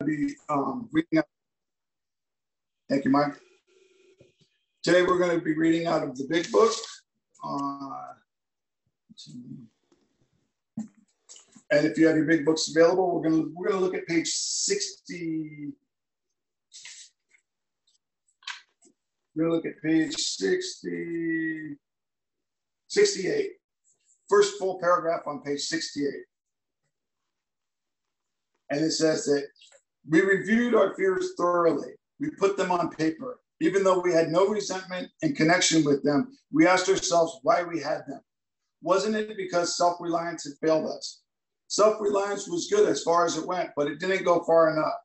be reading out. Thank you, Mike. Today we're going to be reading out of the Big Book. And if you have your big books available, we're going to look at page 60. We're going to look at page 68. First full paragraph on page 68. And it says that we reviewed our fears thoroughly. We put them on paper. Even though we had no resentment in connection with them, we asked ourselves why we had them. Wasn't it because self-reliance had failed us? Self-reliance was good as far as it went, but it didn't go far enough.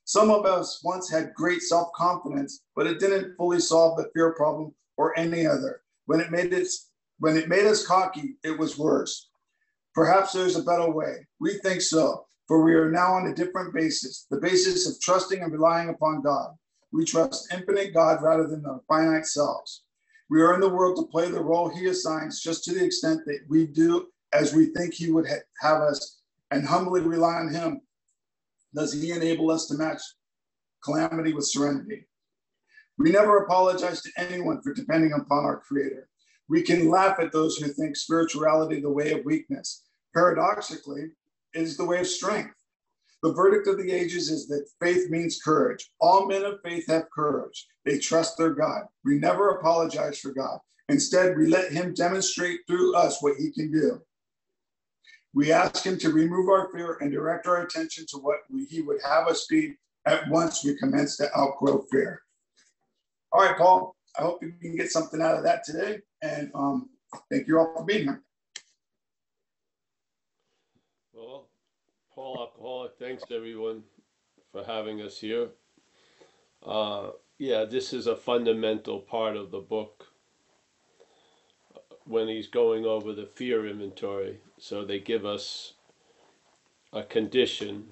Some of us once had great self-confidence, but it didn't fully solve the fear problem or any other. When it made us cocky, it was worse. Perhaps there's a better way. We think so, for we are now on a different basis, the basis of trusting and relying upon God. We trust infinite God rather than our finite selves. We are in the world to play the role he assigns just to the extent that we do as we think he would have us and humbly rely on him. Does he enable us to match calamity with serenity? We never apologize to anyone for depending upon our Creator. We can laugh at those who think spirituality the way of weakness. Paradoxically, it is the way of strength. The verdict of the ages is that faith means courage. All men of faith have courage. They trust their God. We never apologize for God. Instead, we let him demonstrate through us what he can do. We ask him to remove our fear and direct our attention to what he would have us be at once we commence to outgrow fear. All right, Paul, I hope you can get something out of that today. And thank you all for being here. Well, Paul Alcoholic, thanks everyone for having us here. Yeah, this is a fundamental part of the book when he's going over the fear inventory. So they give us a condition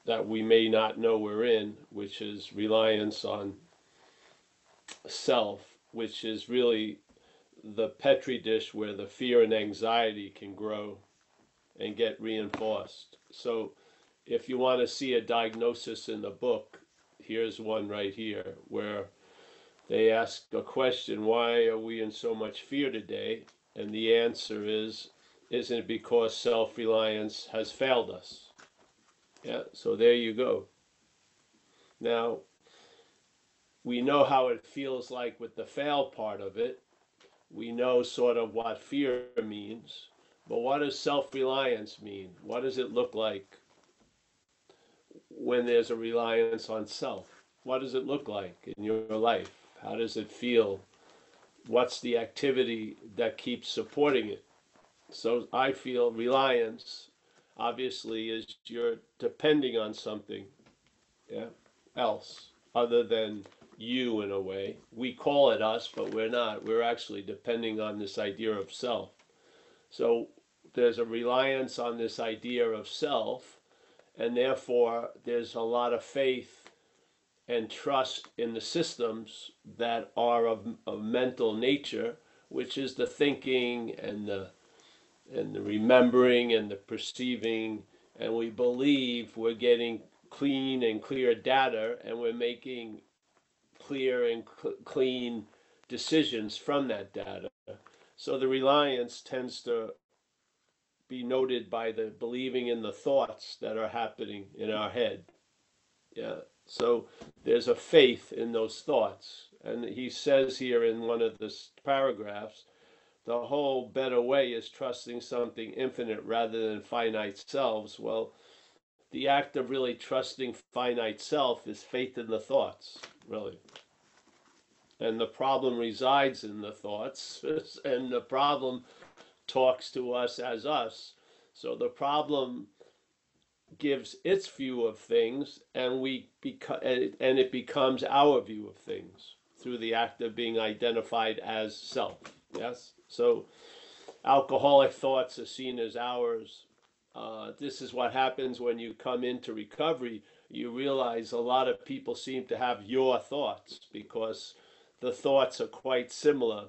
that we may not know we're in, which is reliance on self, which is really the petri dish where the fear and anxiety can grow and get reinforced. So if you want to see a diagnosis in the book, here's one right here where they ask a question, why are we in so much fear today? And the answer is, isn't it because self-reliance has failed us? Yeah, so there you go. Now, we know how it feels like with the fail part of it. We know sort of what fear means. But what does self-reliance mean? What does it look like when there's a reliance on self? What does it look like in your life? How does it feel? What's the activity that keeps supporting it? So I feel reliance, obviously, is you're depending on something else other than you in a way. We call it us, but we're not. We're actually depending on this idea of self. So there's a reliance on this idea of self, and therefore there's a lot of faith and trust in the systems that are of mental nature, which is the thinking and the remembering and the perceiving, and we believe we're getting clean and clear data, and we're making clear and clean decisions from that data. So the reliance tends to be noted by the believing in the thoughts that are happening in our head. Yeah. So there's a faith in those thoughts. And he says here in one of the paragraphs, the whole better way is trusting something infinite rather than finite selves. Well, the act of really trusting finite self is faith in the thoughts, really. And the problem resides in the thoughts, and the problem talks to us as us. So the problem gives its view of things, and it becomes our view of things through the act of being identified as self. Yes. So alcoholic thoughts are seen as ours. This is what happens when you come into recovery. You realize a lot of people seem to have your thoughts because the thoughts are quite similar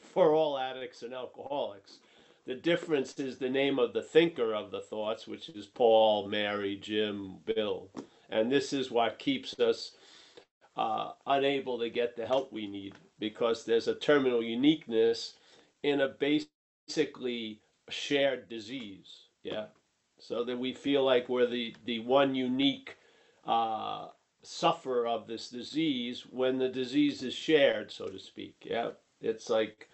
for all addicts and alcoholics. The difference is the name of the thinker of the thoughts, which is Paul, Mary, Jim, Bill. And this is what keeps us unable to get the help we need, because there's a terminal uniqueness in a basically shared disease. Yeah. So that we feel like we're the one unique uh, sufferer of this disease when the disease is shared, so to speak. Yeah. It's like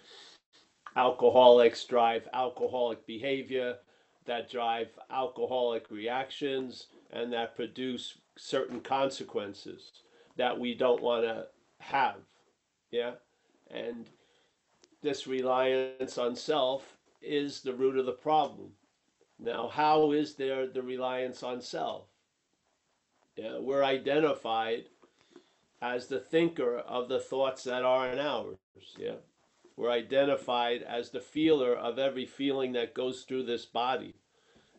alcoholics drive alcoholic behavior, that drive alcoholic reactions, and that produce certain consequences that we don't want to have. Yeah. And this reliance on self is the root of the problem. Now, how is there the reliance on self? Yeah, we're identified as the thinker of the thoughts that aren't ours. Yeah. We're identified as the feeler of every feeling that goes through this body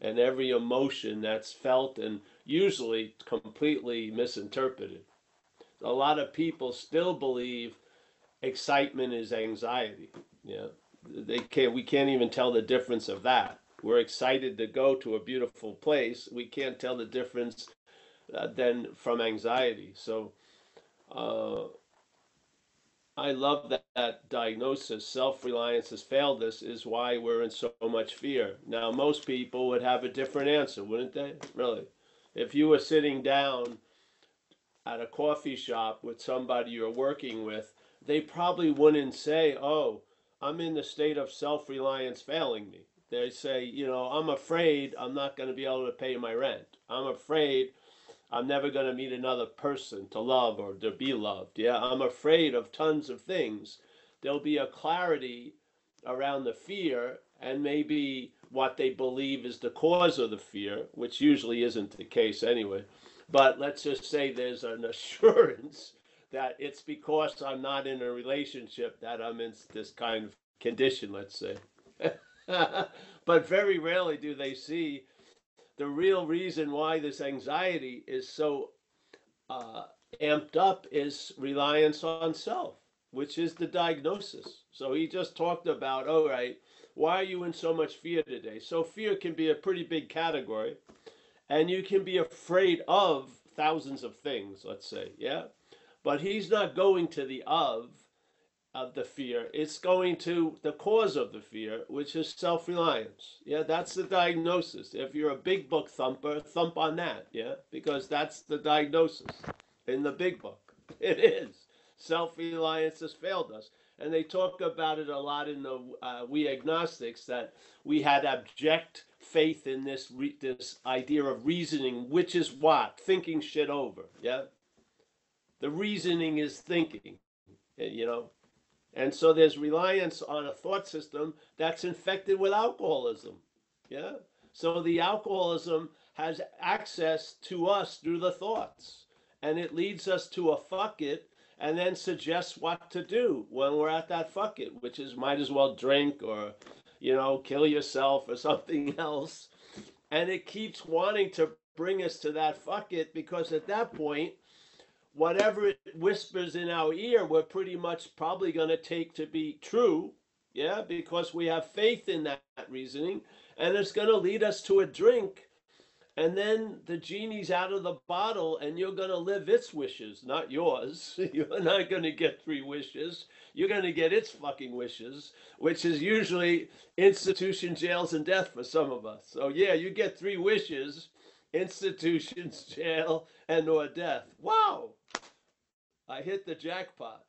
and every emotion that's felt and usually completely misinterpreted. A lot of people still believe excitement is anxiety. Yeah. We can't even tell the difference of that. We're excited to go to a beautiful place. We can't tell the difference then from anxiety. So uh, I love that diagnosis. Self-reliance has failed us is why we're in so much fear. Now, most people would have a different answer, wouldn't they? Really. If you were sitting down at a coffee shop with somebody you're working with, they probably wouldn't say, "Oh, I'm in the state of self-reliance failing me." They say, "I'm afraid I'm not going to be able to pay my rent. I'm afraid I'm never going to meet another person to love or to be loved. Yeah, I'm afraid of tons of things." There'll be a clarity around the fear and maybe what they believe is the cause of the fear, which usually isn't the case anyway. But let's just say there's an assurance that it's because I'm not in a relationship that I'm in this kind of condition, let's say. But very rarely do they see the real reason why this anxiety is so uh, amped up is reliance on self, which is the diagnosis. So he just talked about, all right, why are you in so much fear today? So fear can be a pretty big category, and you can be afraid of thousands of things, let's say, yeah? But he's not going to the of the fear. It's going to the cause of the fear, which is self-reliance. Yeah, that's the diagnosis. If you're a big book thumper, thump on that. Yeah, because that's the diagnosis in the big book. It is. Self-reliance has failed us. And they talk about it a lot in the We Agnostics, that we had abject faith in this idea of reasoning, which is what? Thinking shit over. Yeah? The reasoning is thinking, you know. And so there's reliance on a thought system that's infected with alcoholism. Yeah? So the alcoholism has access to us through the thoughts. And it leads us to a fuck it and then suggests what to do when we're at that fuck it, which is might as well drink or, kill yourself or something else. And it keeps wanting to bring us to that fuck it because at that point, whatever it whispers in our ear, we're pretty much probably going to take to be true, yeah, because we have faith in that reasoning, and it's going to lead us to a drink, and then the genie's out of the bottle, and you're going to live its wishes, not yours. You're not going to get 3 wishes. You're going to get its fucking wishes, which is usually institution, jails, and death for some of us. So yeah, you get 3 wishes: institutions, jail, and or death. Wow, I hit the jackpot.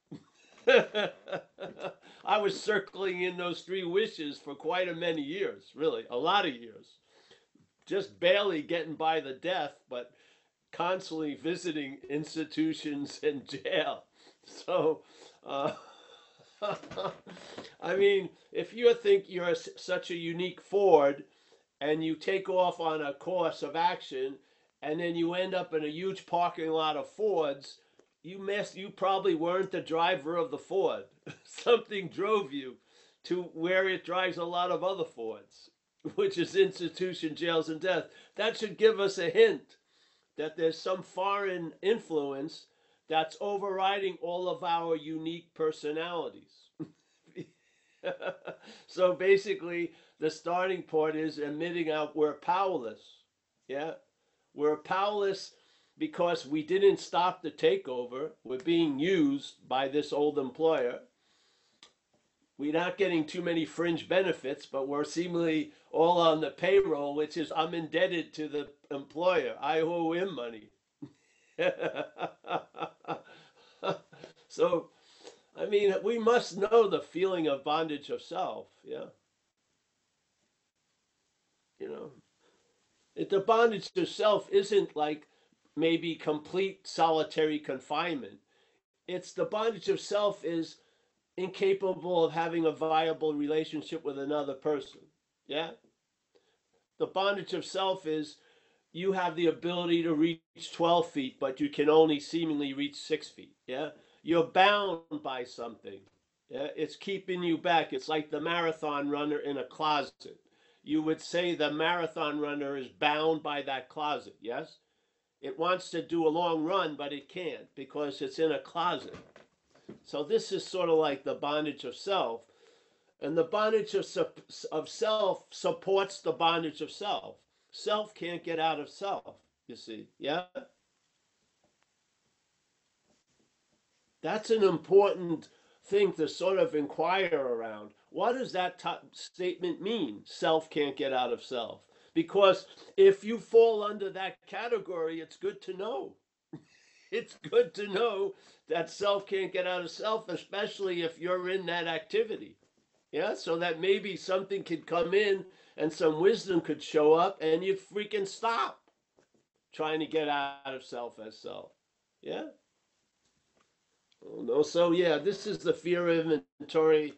I was circling in those 3 wishes for quite a many years, really, a lot of years. Just barely getting by the death, but constantly visiting institutions and jail. So, uh, I mean, if you think you're such a unique Ford and you take off on a course of action and then you end up in a huge parking lot of Fords, you probably weren't the driver of the Ford. Something drove you to where it drives a lot of other Fords, which is institution, jails, and death. That should give us a hint that there's some foreign influence that's overriding all of our unique personalities. So basically, the starting point is admitting out we're powerless. Yeah, we're powerless because we didn't stop the takeover. We're being used by this old employer. We're not getting too many fringe benefits, but we're seemingly all on the payroll, which is I'm indebted to the employer. I owe him money. So, I mean, we must know the feeling of bondage of self. Yeah, you know, the bondage of self isn't like maybe complete solitary confinement. It's the bondage of self is incapable of having a viable relationship with another person. Yeah, the bondage of self is you have the ability to reach 12 feet, but you can only seemingly reach 6 feet. Yeah. You're bound by something. Yeah. It's keeping you back. It's like the marathon runner in a closet. You would say the marathon runner is bound by that closet. Yes. It wants to do a long run, but it can't because it's in a closet. So this is sort of like the bondage of self. And the bondage of self supports the bondage of self. Self can't get out of self, you see. Yeah? That's an important thing to sort of inquire around. What does that statement mean? Self can't get out of self. Because if you fall under that category, it's good to know. It's good to know that self can't get out of self, especially if you're in that activity. Yeah, so that maybe something could come in and some wisdom could show up and you freaking stop trying to get out of self as self. Yeah? Oh, no, so yeah, this is the fear inventory.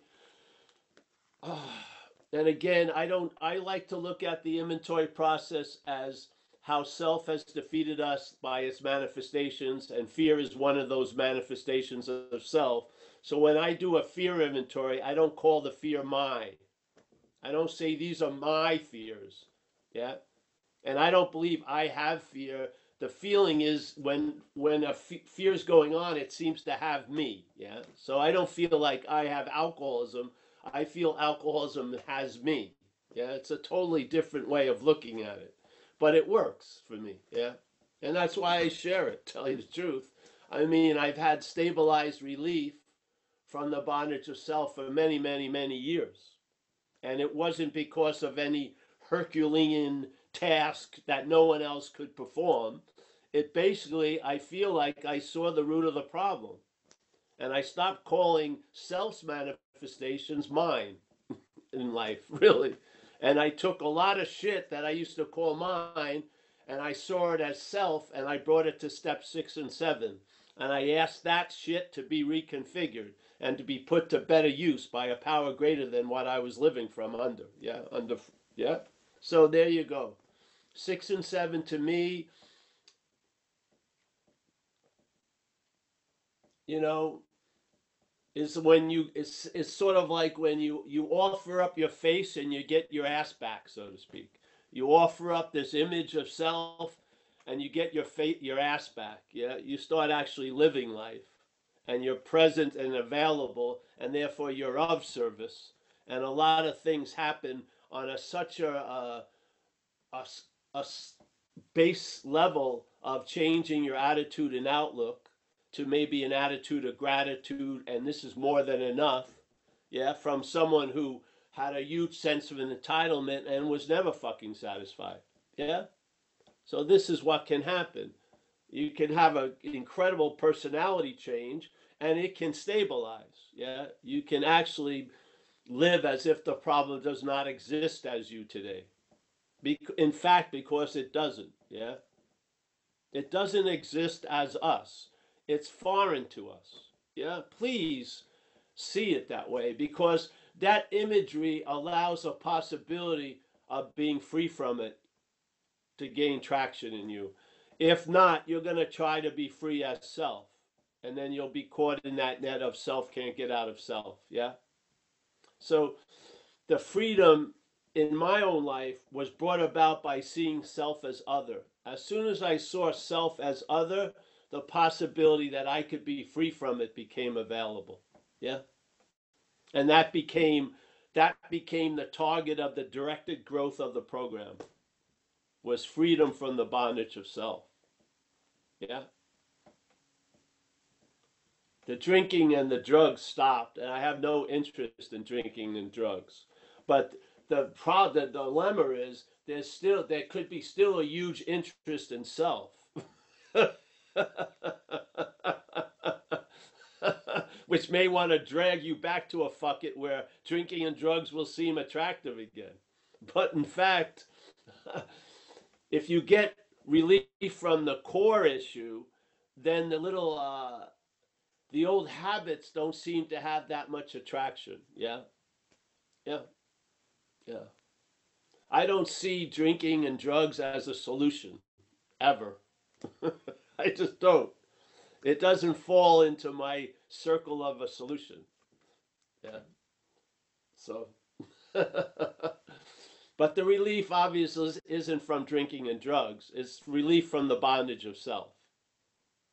And again, I like to look at the inventory process as how self has defeated us by its manifestations, and fear is one of those manifestations of self. So when I do a fear inventory, I don't call the fear mine. I don't say these are my fears. Yeah. And I don't believe I have fear. The feeling is when a fear is going on, it seems to have me. Yeah. So I don't feel like I have alcoholism. I feel alcoholism has me. Yeah. It's a totally different way of looking at it, but it works for me. Yeah. And that's why I share it. Tell you the truth. I mean, I've had stabilized relief from the bondage of self for many, many, many years. And it wasn't because of any Herculean task that no one else could perform. It basically, I feel like I saw the root of the problem. And I stopped calling self's manifestations mine in life, really. And I took a lot of shit that I used to call mine and I saw it as self and I brought it to step 6 and 7. And I asked that shit to be reconfigured and to be put to better use by a power greater than what I was living from under. Yeah, under. Yeah. So there you go. 6 and 7 to me, you know, is when you it's sort of like when you offer up your face and you get your ass back, so to speak. You offer up this image of self and you get your ass back. Yeah, you start actually living life and you're present and available and therefore you're of service, and a lot of things happen on such a, a base level of changing your attitude and outlook to maybe an attitude of gratitude, and this is more than enough. Yeah, from someone who had a huge sense of an entitlement and was never fucking satisfied. Yeah, so this is what can happen. You can have an incredible personality change and it can stabilize. Yeah, you can actually live as if the problem does not exist as you today. In fact, because it doesn't. Yeah, it doesn't exist as us. It's foreign to us. Yeah, please see it that way because that imagery allows a possibility of being free from it to gain traction in you. If not, you're going to try to be free as self. And then you'll be caught in that net of self can't get out of self. Yeah. So the freedom in my own life was brought about by seeing self as other. As soon as I saw self as other, the possibility that I could be free from it became available. Yeah. And that became the target of the directed growth of the program, was freedom from the bondage of self. Yeah. The drinking and the drugs stopped, and I have no interest in drinking and drugs. But the dilemma is there could be still a huge interest in self. Which may want to drag you back to a fuck it where drinking and drugs will seem attractive again. But in fact, if you get relief from the core issue, then the old habits don't seem to have that much attraction. Yeah, yeah, yeah. I don't see drinking and drugs as a solution, ever. I just don't. It doesn't fall into my circle of a solution. Yeah. So, but the relief obviously isn't from drinking and drugs. It's relief from the bondage of self.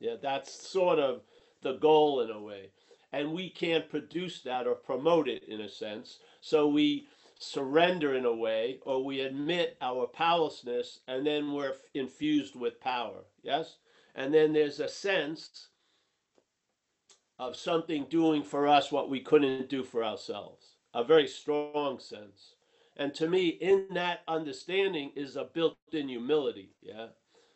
Yeah, that's sort of the goal in a way. And we can't produce that or promote it in a sense. So we surrender in a way, or we admit our powerlessness, and then we're infused with power. Yes? And then there's a sense of something doing for us what we couldn't do for ourselves. A very strong sense. And to me, in that understanding is a built-in humility. Yeah.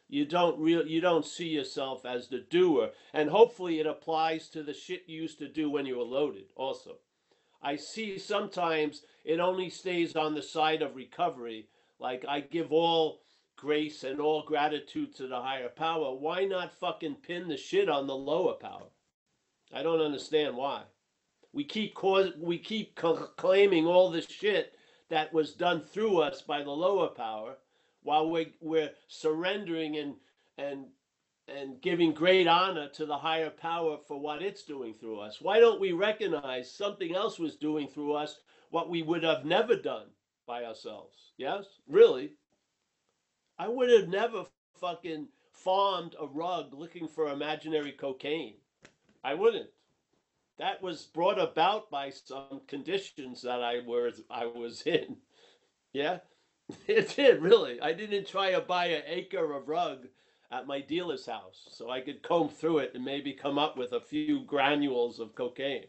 You don't see yourself as the doer, and hopefully it applies to the shit you used to do when you were loaded also. I see sometimes it only stays on the side of recovery, like I give all grace and all gratitude to the higher power. Why not fucking pin the shit on the lower power? I don't understand why. We keep claiming all the shit that was done through us by the lower power, while we're surrendering and giving great honor to the higher power for what it's doing through us. Why don't we recognize something else was doing through us what we would have never done by ourselves? Yes, really. I would have never fucking farmed a rug looking for imaginary cocaine. I wouldn't. That was brought about by some conditions that I was in. Yeah, it did, really. I didn't try to buy an acre of rug at my dealer's house so I could comb through it and maybe come up with a few granules of cocaine.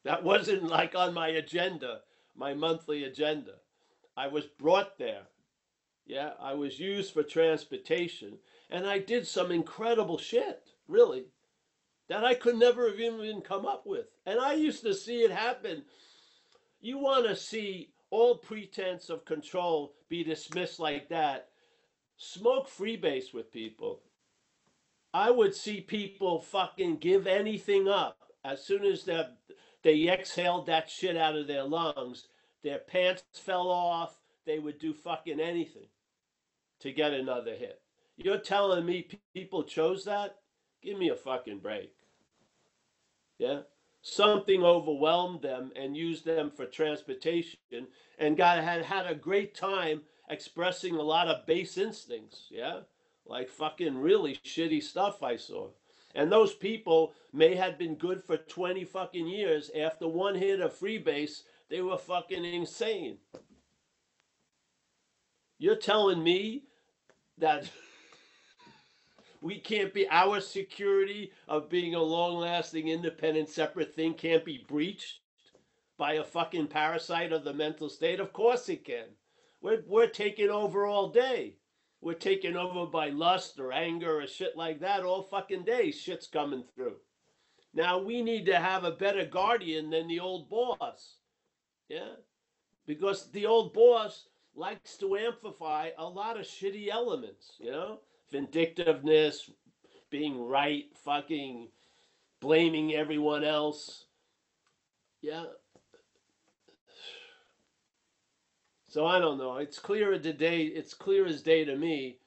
That wasn't like on my agenda, my monthly agenda. I was brought there. Yeah, I was used for transportation, and I did some incredible shit, really, that I could never have even come up with. And I used to see it happen. You want to see all pretense of control be dismissed like that. Smoke freebase with people. I would see people fucking give anything up as soon as they exhaled that shit out of their lungs. Their pants fell off. They would do fucking anything to get another hit. You're telling me people chose that? Give me a fucking break. Yeah? Something overwhelmed them and used them for transportation, and had a great time expressing a lot of base instincts. Yeah? Like fucking really shitty stuff I saw. And those people may have been good for 20 fucking years. After one hit of freebase, they were fucking insane. You're telling me that we can't be, our security of being a long-lasting, independent, separate thing can't be breached by a fucking parasite of the mental state? Of course it can. We're taken over all day. We're taken over by lust or anger or shit like that all fucking day. Shit's coming through. Now we need to have a better guardian than the old boss. Yeah? Because the old boss likes to amplify a lot of shitty elements, vindictiveness, being right, fucking blaming everyone else. Yeah. So I don't know. It's clear as day to me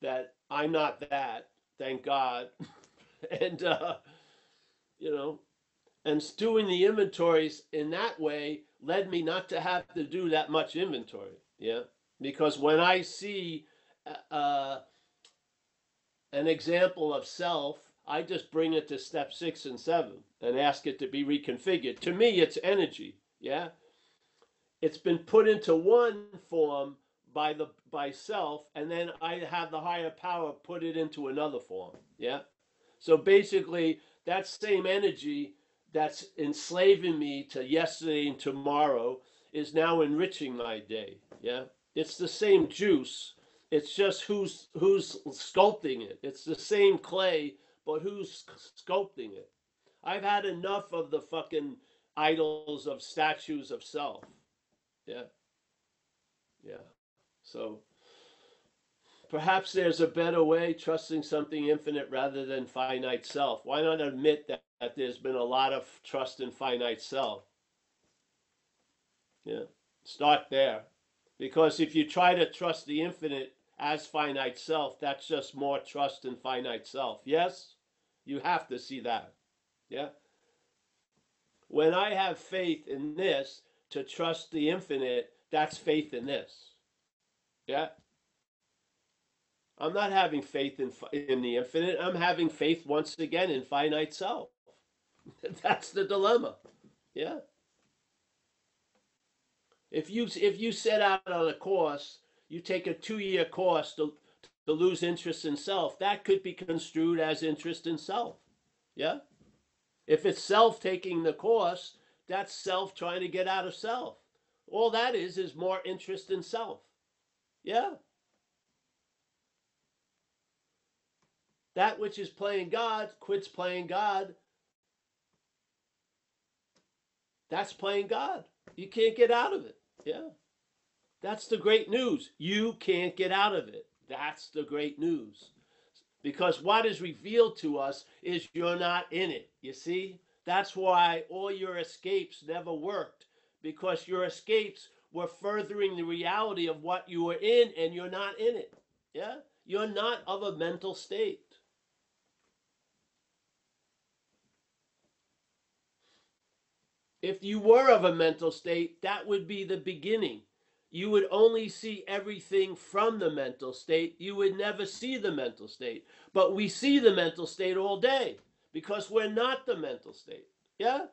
that I'm not that, thank God. And and doing the inventories in that way led me not to have to do that much inventory. Yeah. Because when I see an example of self, I just bring it to step 6 and 7 and ask it to be reconfigured. To me, it's energy. Yeah, it's been put into one form by self, and then I have the higher power put it into another form. Yeah. So basically, that same energy that's enslaving me to yesterday and tomorrow is now enriching my day. Yeah. It's the same juice. It's just who's sculpting it. It's the same clay, but who's sculpting it? I've had enough of the fucking idols of statues of self. Yeah. Yeah. So perhaps there's a better way, trusting something infinite rather than finite self. Why not admit that there's been a lot of trust in finite self? Yeah. Start there. Because if you try to trust the infinite as finite self, that's just more trust in finite self. Yes? You have to see that. Yeah? When I have faith in this to trust the infinite, that's faith in this. Yeah? I'm not having faith in the infinite. I'm having faith once again in finite self. That's the dilemma. Yeah. If you set out on a course, you take a 2-year course to lose interest in self. That could be construed as interest in self. Yeah. If it's self taking the course, that's self trying to get out of self. All that is more interest in self. Yeah. That which is playing God quits playing God. That's playing God. You can't get out of it. Yeah. That's the great news. You can't get out of it. That's the great news. Because what is revealed to us is you're not in it. You see? That's why all your escapes never worked. Because your escapes were furthering the reality of what you were in, and you're not in it. Yeah? You're not of a mental state. If you were of a mental state, that would be the beginning. You would only see everything from the mental state. You would never see the mental state. But we see the mental state all day because we're not the mental state. Yeah?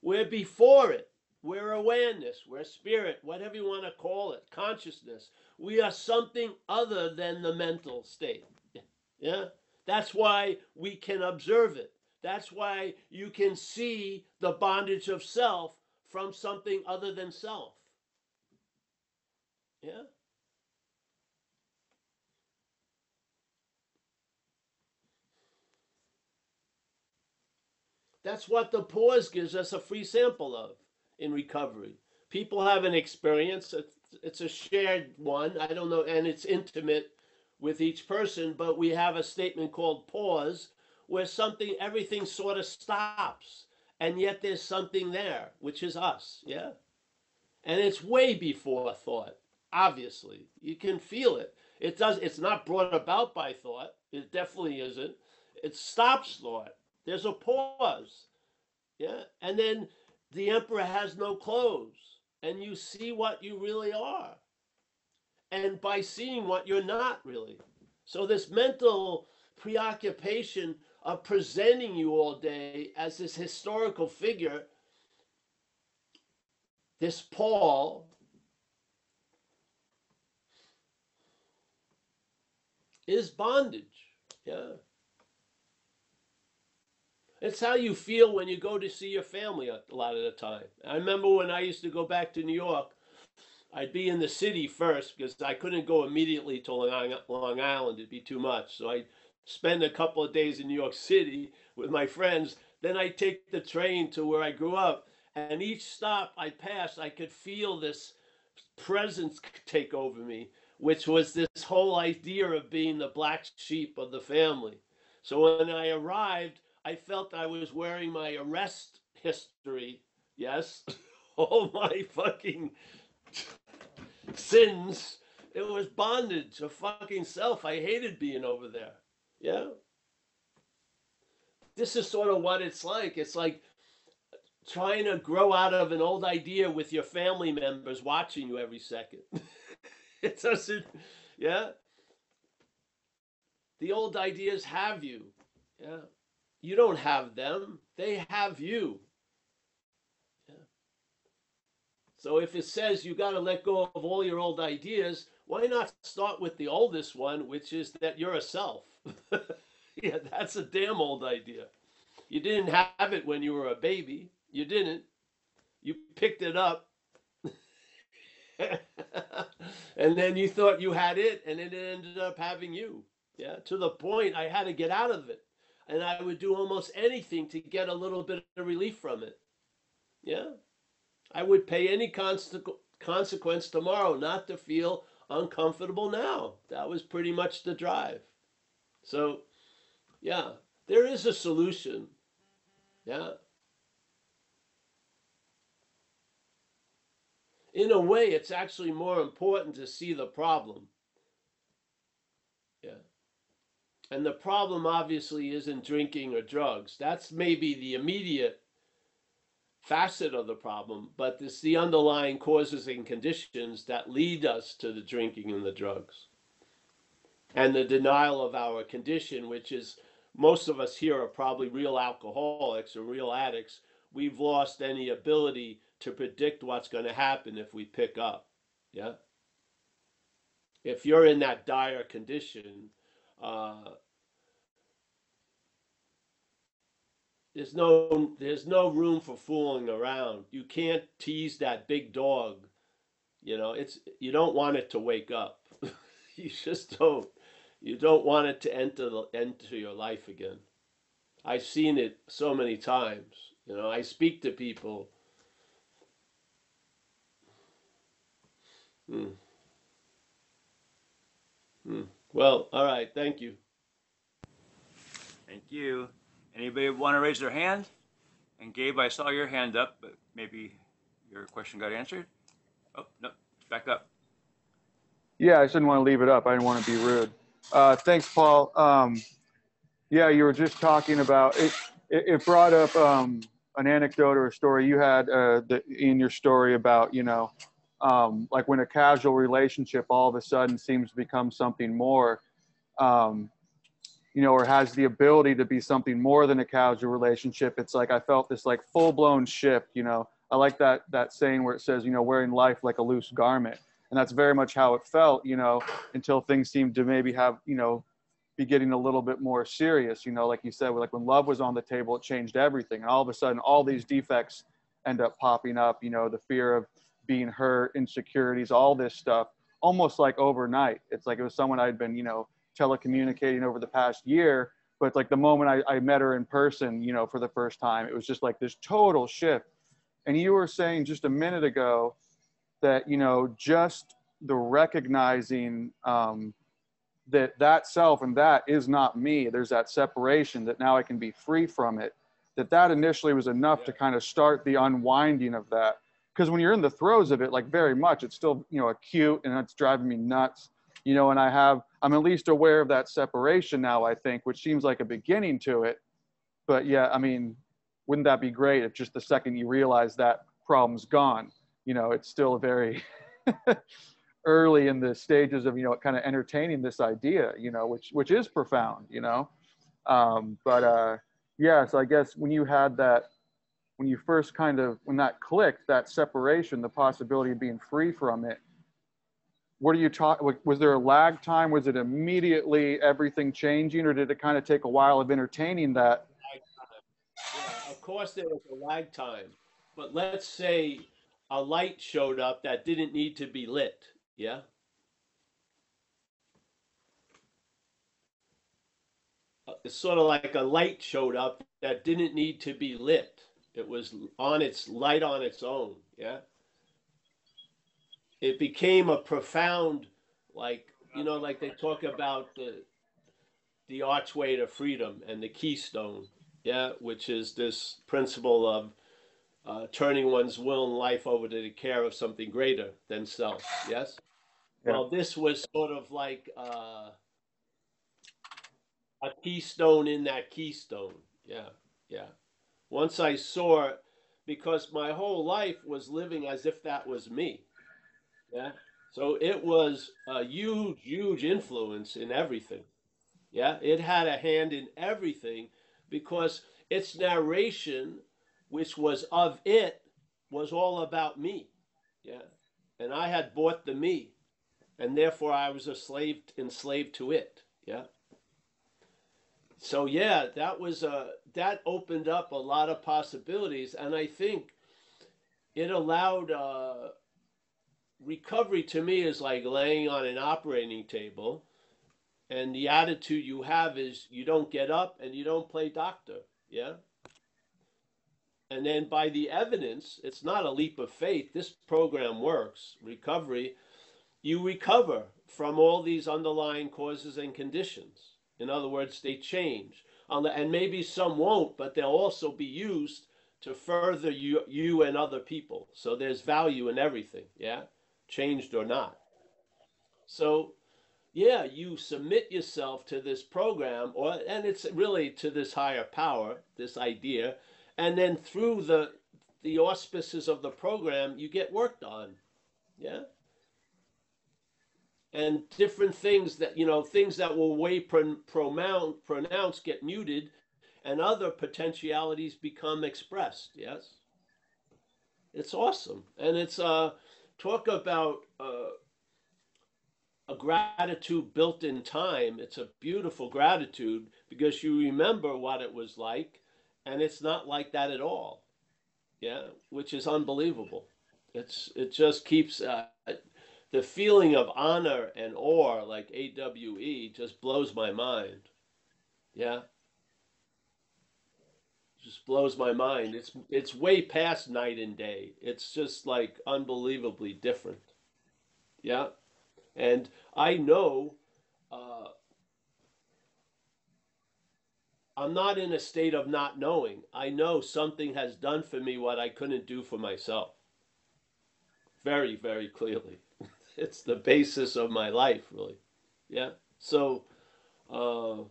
We're before it. We're awareness. We're spirit, whatever you want to call it, consciousness. We are something other than the mental state. Yeah? That's why we can observe it. That's why you can see the bondage of self from something other than self. Yeah? That's what the pause gives us a free sample of in recovery. People have an experience, it's a shared one, I don't know, and it's intimate with each person, but we have a statement called pause where everything sort of stops, and yet there's something there, which is us, yeah? And it's way before thought, obviously. You can feel it. It's not brought about by thought. It definitely isn't. It stops thought. There's a pause. Yeah. And then the emperor has no clothes. And you see what you really are. And by seeing what you're not really. So this mental preoccupation of presenting you all day as this historical figure, this Paul, is bondage. Yeah. It's how you feel when you go to see your family a lot of the time. I remember when I used to go back to New York, I'd be in the city first because I couldn't go immediately to Long Island. It'd be too much. So I'd spend a couple of days in New York City with my friends. Then I'd take the train to where I grew up. And each stop I passed, I could feel this presence take over me, which was this whole idea of being the black sheep of the family. So when I arrived, I felt I was wearing my arrest history. Yes, all my fucking sins. It was bondage of fucking self. I hated being over there. Yeah. This is sort of what it's like. It's like trying to grow out of an old idea with your family members watching you every second. It doesn't, yeah. The old ideas have you. Yeah. You don't have them, they have you. Yeah. So if it says you got to let go of all your old ideas, why not start with the oldest one, which is that you're a self? Yeah, that's a damn old idea. You didn't have it when you were a baby. You didn't. You picked it up. And then you thought you had it, and it ended up having you. Yeah, to the point I had to get out of it. And I would do almost anything to get a little bit of relief from it. Yeah. I would pay any consequence tomorrow not to feel uncomfortable now. That was pretty much the drive. So, yeah, there is a solution. Yeah. In a way, it's actually more important to see the problem. Yeah. And the problem obviously isn't drinking or drugs. That's maybe the immediate facet of the problem, but it's the underlying causes and conditions that lead us to the drinking and the drugs. And the denial of our condition, which is most of us here are probably real alcoholics or real addicts. We've lost any ability to predict what's going to happen if we pick up. Yeah. If you're in that dire condition, uh, there's no room for fooling around. You can't tease that big dog. You don't want it to wake up. You just don't. You don't want it to enter your life again. I've seen it so many times. I speak to people. Hmm. Hmm. Well, all right. Thank you. Thank you. Anybody want to raise their hand? And Gabe, I saw your hand up, but maybe your question got answered. Oh, no, back up. Yeah, I just didn't want to leave it up. I didn't want to be rude. Thanks, Paul. Yeah, you were just talking about it. It brought up an anecdote or a story you had in your story about, like when a casual relationship all of a sudden seems to become something more, um, or has the ability to be something more than a casual relationship. It's like I felt this like full blown shift. I like that saying where it says, wearing life like a loose garment. And that's very much how it felt, until things seemed to maybe have, be getting a little bit more serious. Like you said, like when love was on the table, it changed everything. And all of a sudden, all these defects end up popping up, the fear of being hurt, insecurities, all this stuff, almost like overnight. It's like it was someone I'd been, telecommunicating over the past year. But it's like the moment I met her in person, for the first time, it was just like this total shift. And you were saying just a minute ago that, just the recognizing that self and that is not me. There's that separation that now I can be free from it. That initially was enough to kind of start the unwinding of that. Because when you're in the throes of it, like very much, it's still, acute and it's driving me nuts. And I'm at least aware of that separation now, I think, which seems like a beginning to it. But yeah, I mean, wouldn't that be great if just the second you realize that problem's gone, it's still a very early in the stages of, kind of entertaining this idea, which is profound, yeah, so I guess when you had that, when you first when that clicked, that separation, the possibility of being free from it, what are you talking, was there a lag time? Was it immediately everything changing, or did it kind of take a while of entertaining that? Yeah, of course there was a lag time. But let's say a light showed up that didn't need to be lit. Yeah. It's sort of like a light showed up that didn't need to be lit. It was on its light on its own. Yeah. It became a profound, like they talk about the archway to freedom and the keystone. Yeah, which is this principle of turning one's will and life over to the care of something greater than self. Yes. Yeah. Well, this was sort of like a keystone in that keystone. Yeah, yeah. Once I saw, because my whole life was living as if that was me. Yeah. So it was a huge, huge influence in everything. Yeah. It had a hand in everything because its narration, which was of it, was all about me. Yeah. And I had bought the me, and therefore I was enslaved to it. Yeah. So yeah, that opened up a lot of possibilities, and I think it allowed recovery. To me is like laying on an operating table, and the attitude you have is you don't get up and you don't play doctor. Yeah. And then by the evidence, it's not a leap of faith. This program works. Recovery, you recover from all these underlying causes and conditions. In other words, they change. And maybe some won't, but they'll also be used to further you and other people. So there's value in everything, yeah? Changed or not. So, yeah, you submit yourself to this program, and it's really to this higher power, this idea, and then through the auspices of the program, you get worked on, yeah? And different things that things that were way pronounced get muted, and other potentialities become expressed. Yes, it's awesome, and it's talk about a gratitude built in time. It's a beautiful gratitude because you remember what it was like, and it's not like that at all. Yeah, which is unbelievable. It just keeps the feeling of honor and awe, like AWE, just blows my mind. Yeah, just blows my mind. It's way past night and day. It's just like unbelievably different. Yeah, and I know uh, I'm not in a state of not knowing. I know something has done for me what I couldn't do for myself. Very, very clearly. It's the basis of my life, really. Yeah. So, uh,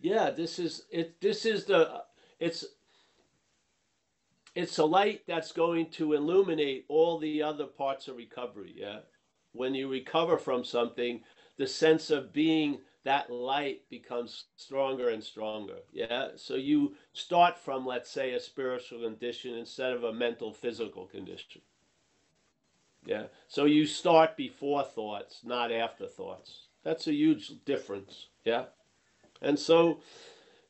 yeah, this is it. This is the it's it's a light that's going to illuminate all the other parts of recovery. Yeah. When you recover from something, the sense of being that light becomes stronger and stronger. Yeah. So you start from, let's say, a spiritual condition instead of a mental physical condition. Yeah. So you start before thoughts, not after thoughts. That's a huge difference. Yeah. And so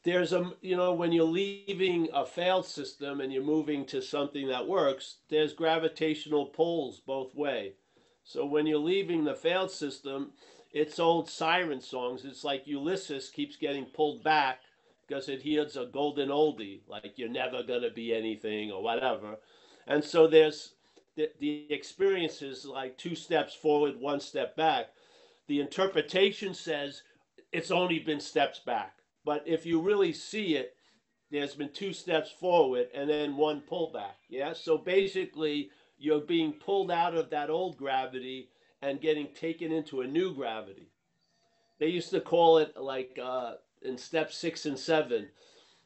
there's when you're leaving a failed system and you're moving to something that works, there's gravitational pulls both way. So when you're leaving the failed system, it's old siren songs. It's like Ulysses keeps getting pulled back because it hears a golden oldie, like you're never going to be anything or whatever. And so there's the experience is like two steps forward, one step back. The interpretation says it's only been steps back. But if you really see it, there's been two steps forward and then one pullback. Yeah. So basically, you're being pulled out of that old gravity and getting taken into a new gravity. They used to call it like in step 6 and 7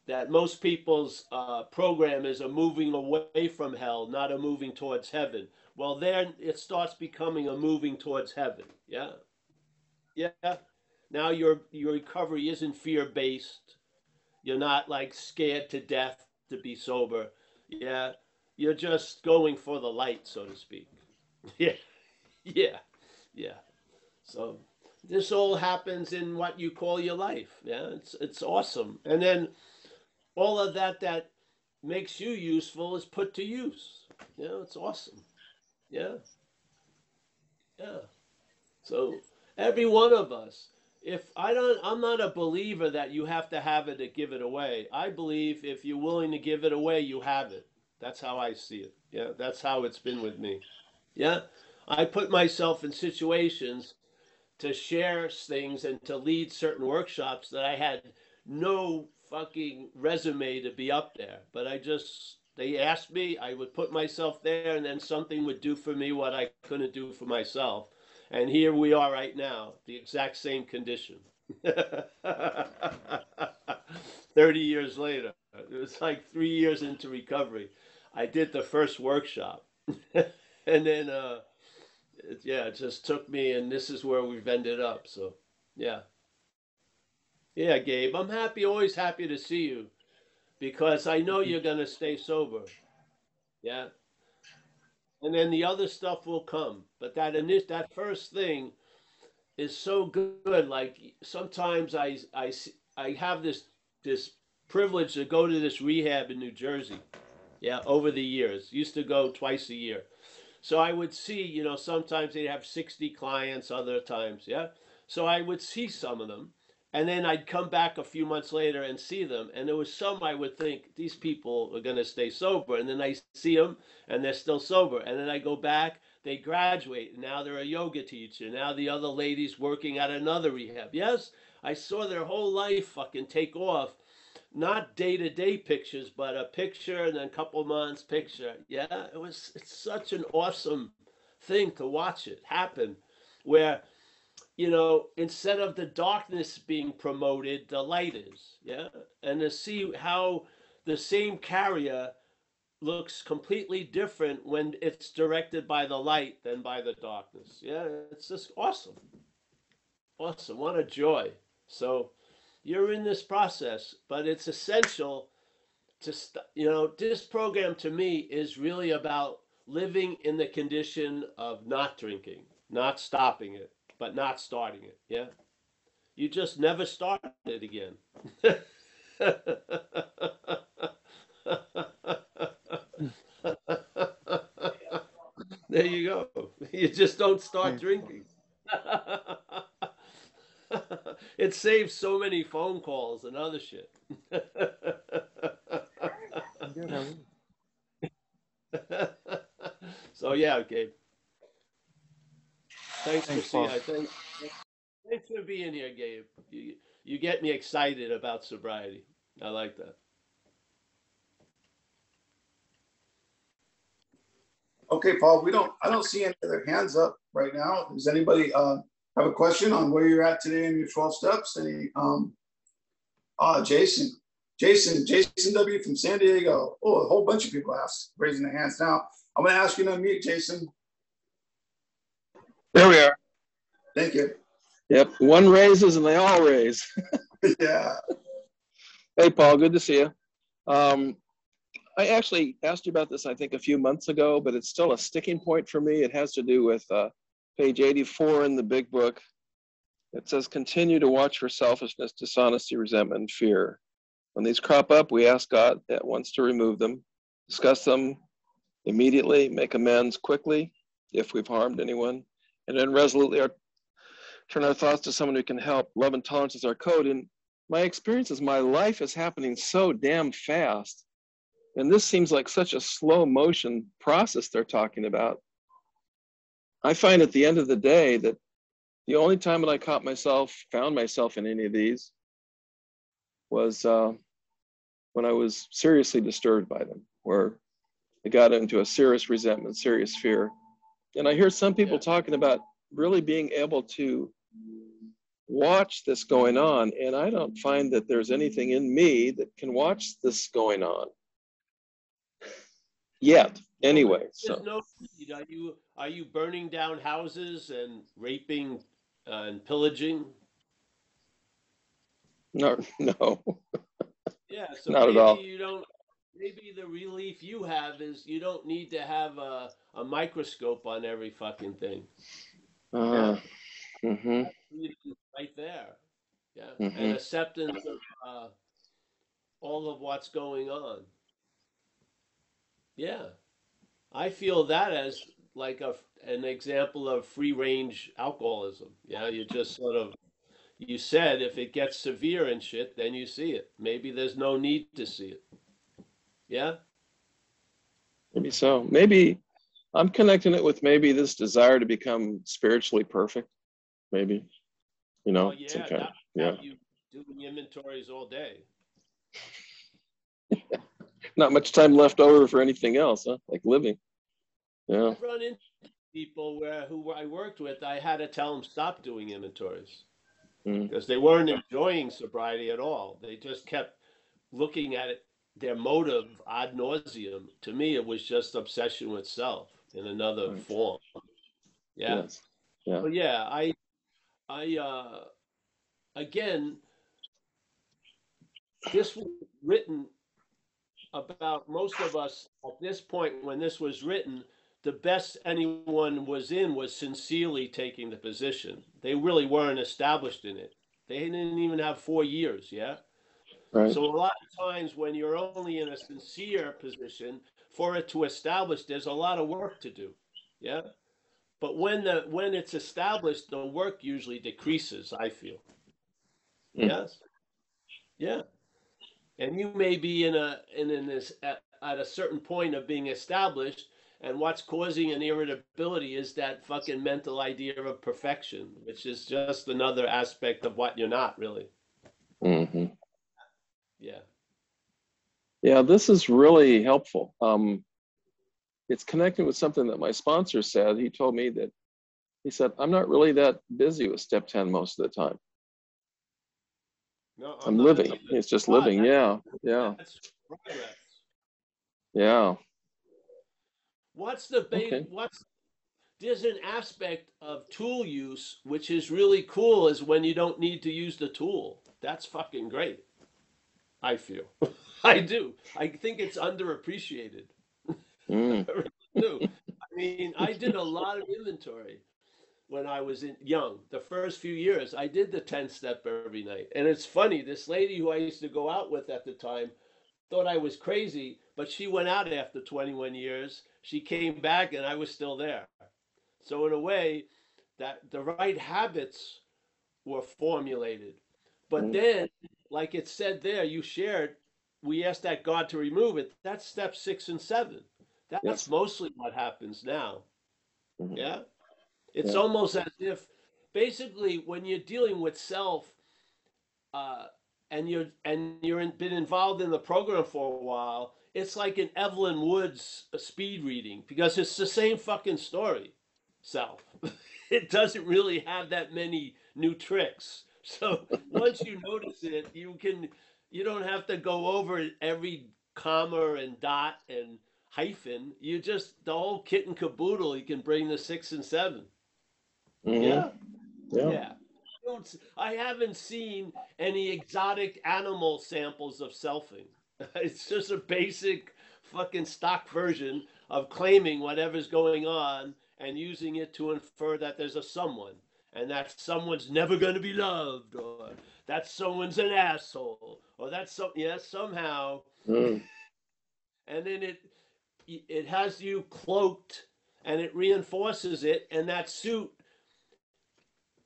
that most people's program is a moving away from hell, not a moving towards heaven. Well, then it starts becoming a moving towards heaven. Yeah. Yeah. Now your recovery isn't fear based. You're not like scared to death to be sober. Yeah. You're just going for the light, so to speak. Yeah. Yeah. Yeah. So this all happens in what you call your life. Yeah. It's awesome. And then all of that makes you useful is put to use. It's awesome. Yeah. Yeah. So every one of us, if I don't, I'm not a believer that you have to have it to give it away. I believe if you're willing to give it away, you have it. That's how I see it. Yeah, that's how it's been with me. Yeah, I put myself in situations to share things and to lead certain workshops that I had no fucking resume to be up there. But they asked me, I would put myself there, and then something would do for me what I couldn't do for myself. And here we are right now, the exact same condition. 30 years later. It was like 3 years into recovery. I did the first workshop. And then, it just took me, and this is where we've ended up. So, yeah. Yeah, Gabe, I'm happy, always happy to see you because I know you're going to stay sober. Yeah. And then the other stuff will come. But that first thing is so good. Like sometimes I have this privilege to go to this rehab in New Jersey. Yeah, over the years. Used to go twice a year. So I would see, sometimes they'd have 60 clients, other times, yeah. So I would see some of them, and then I'd come back a few months later and see them, and there was some I would think these people are going to stay sober, and then I see them and they're still sober, and then I go back, they graduate, and now they're a yoga teacher. Now the other lady's working at another rehab. Yes, I saw their whole life fucking take off, not day-to-day pictures, but a picture and then a couple months picture. Yeah, it's such an awesome thing to watch it happen where, instead of the darkness being promoted, the light is. Yeah. And to see how the same carrier looks completely different when it's directed by the light than by the darkness. Yeah, it's just awesome. Awesome. What a joy. So you're in this process, but it's essential this program to me is really about living in the condition of not drinking, not stopping it, but not starting it. Yeah. You just never start it again. There you go. You just don't start Thanks, Paul. drinking. It saves so many phone calls and other shit. I'm good. How are you? So yeah, Gabe. Thanks for Thanks, seeing. Paul. Thanks for being here, Gabe. You get me excited about sobriety. I like that. Okay, Paul, I don't see any other hands up right now. Does anybody have a question on where you're at today in your 12 steps? Jason. Jason W from San Diego. Oh, a whole bunch of people raising their hands now. I'm going to ask you to unmute, Jason. There we are. Thank you. Yep. One raises and they all raise. Yeah. Hey, Paul, good to see you. I actually asked you about this, I think, a few months ago, but it's still a sticking point for me. It has to do with page 84 in the big book. It says, continue to watch for selfishness, dishonesty, resentment, and fear. When these crop up, we ask God at once to remove them, discuss them immediately, make amends quickly if we've harmed anyone, and then resolutely turn our thoughts to someone who can help. Love and tolerance is our code. And my experience is my life is happening so damn fast. And this seems like such a slow motion process they're talking about. I find at the end of the day that the only time that I found myself in any of these was when I was seriously disturbed by them, where I got into a serious resentment, serious fear. And I hear some people talking about really being able to watch this going on. And I don't find that there's anything in me that can watch this going on yet. Anyway, so no need. Are you burning down houses and raping and pillaging? no, Yeah, so not at all. maybe the relief you have is you don't need to have a microscope on every fucking thing. Mm-hmm. Right there. Yeah. Mm-hmm. And acceptance of all of what's going on. Yeah. I feel that as like an example of free range alcoholism. Yeah, you just you said if it gets severe and shit, then you see it. Maybe there's no need to see it. Yeah? Maybe so. Maybe I'm connecting it with maybe this desire to become spiritually perfect. Maybe, Oh some yeah, kind that yeah. have you doing inventories all day. Not much time left over for anything else, huh? Like living. Yeah. I've run into people who I worked with, I had to tell them stop doing inventories because they weren't enjoying sobriety at all. They just kept looking at it, their motive ad nauseum. To me, it was just obsession with self in another Right. form. Yeah. Yes. Yeah. But yeah, I again, this was written about most of us at this point when this was written. The best anyone was in was sincerely taking the position. They really weren't established in it. They didn't even have 4 years, yeah? Right. So a lot of times when you're only in a sincere position, for it to establish, there's a lot of work to do, yeah? But when it's established, the work usually decreases, I feel. Mm. Yes? Yeah. And you may be in this at a certain point of being established, and what's causing an irritability is that fucking mental idea of perfection, which is just another aspect of what you're not really. Mm-hmm. Yeah. Yeah, this is really helpful. It's connecting with something that my sponsor said. He told me that, he said, I'm not really that busy with step 10 most of the time. No, I'm not living. either. It's just Ah, living. Yeah. Yeah. that's progress. Yeah. What's the Okay. what's there's an aspect of tool use which is really cool is when you don't need to use the tool. That's fucking great. I feel. I do. I think it's underappreciated. I Mm. really do. I mean, I did a lot of inventory when I was young. The first few years, I did the 10 step every night. And it's funny, this lady who I used to go out with at the time thought I was crazy, but she went out after 21 years. She came back and I was still there. So in a way, that the right habits were formulated. But Mm. then, like it said there, you shared, we asked that God to remove it. That's step 6 and 7. That's Yes. mostly what happens now. Mm-hmm. Yeah. It's Yeah. almost as if basically when you're dealing with self, uh, been involved in the program for a while, it's like an Evelyn Woods speed reading because it's the same fucking story. Self, it doesn't really have that many new tricks. So once you notice it, you don't have to go over every comma and dot and hyphen. You just the whole kit and caboodle. You can bring the 6 and 7. Mm-hmm. Yeah. Yeah. Yeah. I haven't seen any exotic animal samples of selfing. It's just a basic fucking stock version of claiming whatever's going on and using it to infer that there's a someone and that someone's never going to be loved or that someone's an asshole or that somehow Mm. and then it has you cloaked and it reinforces it and that suit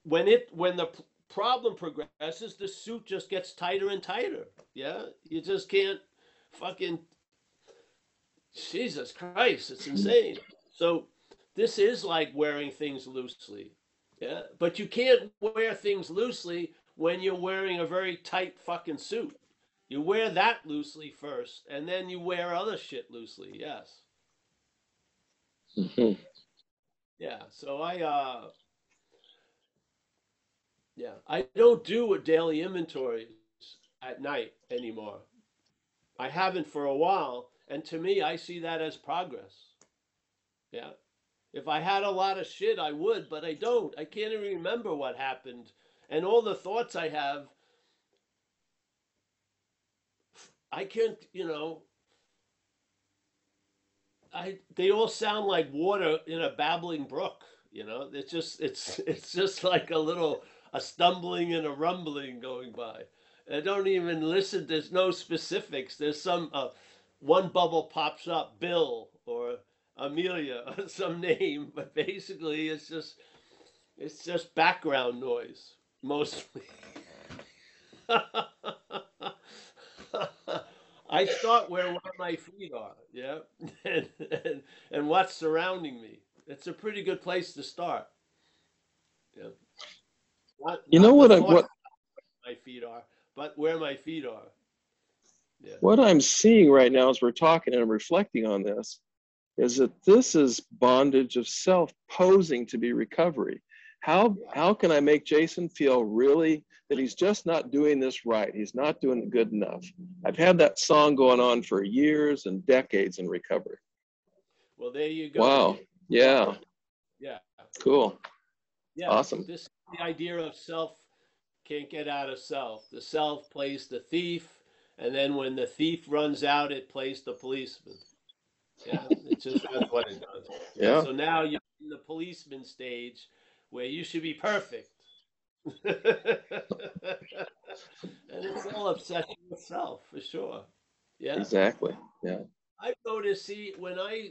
when the problem progresses, the suit just gets tighter and tighter. Yeah, you just can't fucking Jesus Christ, it's insane. So this is like wearing things loosely. Yeah, but you can't wear things loosely when you're wearing a very tight fucking suit. You wear that loosely first, and then you wear other shit loosely. Yes. Mm-hmm. Yeah. So I don't do a daily inventories at night anymore. I haven't for a while, and to me, I see that as progress. Yeah. If I had a lot of shit, I would, but I don't. I can't even remember what happened. And all the thoughts I have, I can't, they all sound like water in a babbling brook, it's just like a stumbling and a rumbling going by. I don't even listen, there's no specifics. There's some one bubble pops up, Bill or Amelia or some name, but basically it's just background noise mostly. I start where my feet are, yeah, and what's surrounding me. It's a pretty good place to start. Yeah, not You know not the what? thought my feet are, but where my feet are. Yeah, What I'm seeing right now as we're talking and I'm reflecting on this is that this is bondage of self posing to be recovery. How can I make Jason feel really that he's just not doing this right? He's not doing it good enough. I've had that song going on for years and decades in recovery. well, there you go. Wow. Yeah. Yeah, Cool. yeah. Awesome. This the idea of self can't get out of self. The self plays the thief, And then when the thief runs out, it plays the policeman. Yeah, it just does what it does. Yeah, Yeah. so now you're in the policeman stage where you should be perfect. And it's all obsession with self, for sure. Yeah. Exactly. Yeah. I've noticed, see,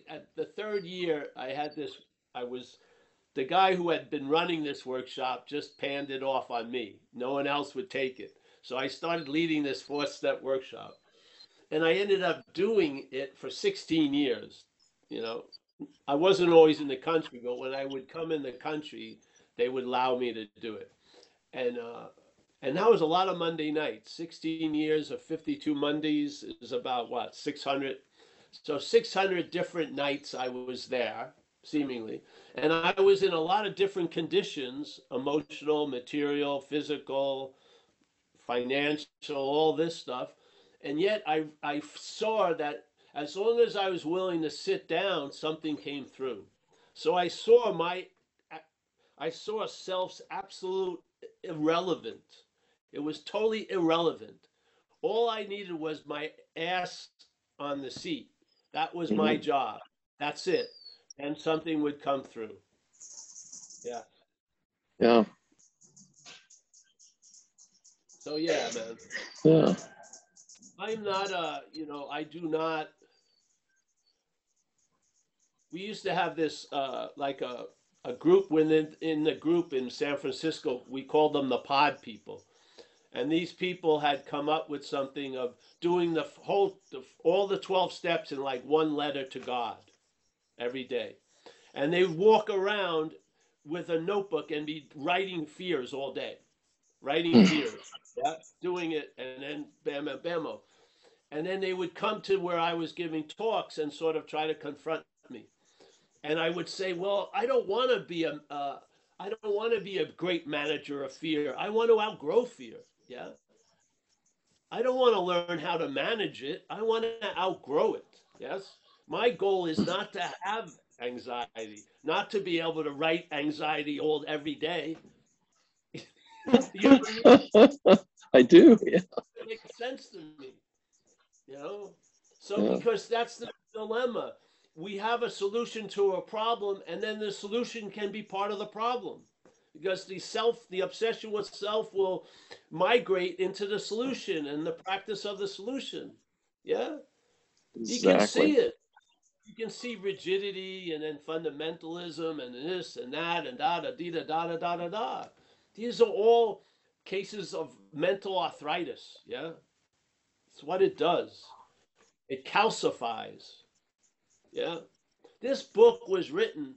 at the third year, I was, the guy who had been running this workshop just panned it off on me. No one else would take it. So I started leading this 4-step workshop. And I ended up doing it for 16 years. You know, I wasn't always in the country, but when I would come in the country, they would allow me to do it. And that was a lot of Monday nights. 16 years of 52 Mondays is about what, 600? So 600 different nights I was there, seemingly. And I was in a lot of different conditions, emotional, material, physical, financial, all this stuff. And yet I saw that as long as I was willing to sit down, something came through. So I saw self's absolute irrelevant. It was totally irrelevant. All I needed was my ass on the seat. That was my Hmm. job. That's it. And something would come through. Yeah. Yeah. So yeah, man. Yeah. I'm not I do not. We used to have this like a group in the group in San Francisco. We called them the pod people. And these people had come up with something of doing all the 12 steps in like one letter to God every day. And they would walk around with a notebook and be writing fears all day, writing fears, yeah, doing it, and then bam, bam, bam. And then they would come to where I was giving talks and sort of try to confront me. And I would say, well, I don't want to be a great manager of fear. I want to outgrow fear. Yeah. I don't want to learn how to manage it. I want to outgrow it. Yes. My goal is not to have anxiety, not to be able to write anxiety all every day. You know what I mean? I do. Yeah. It makes sense to me. You know? So Yeah. because that's the dilemma. We have a solution to a problem, and then the solution can be part of the problem. Because the obsession with self will migrate into the solution and the practice of the solution. Yeah? You can see Exactly. it. You can see rigidity and then fundamentalism and this and that and da da da da da da da da. These are all cases of mental arthritis. Yeah? It's what it does. It calcifies. Yeah. This book was written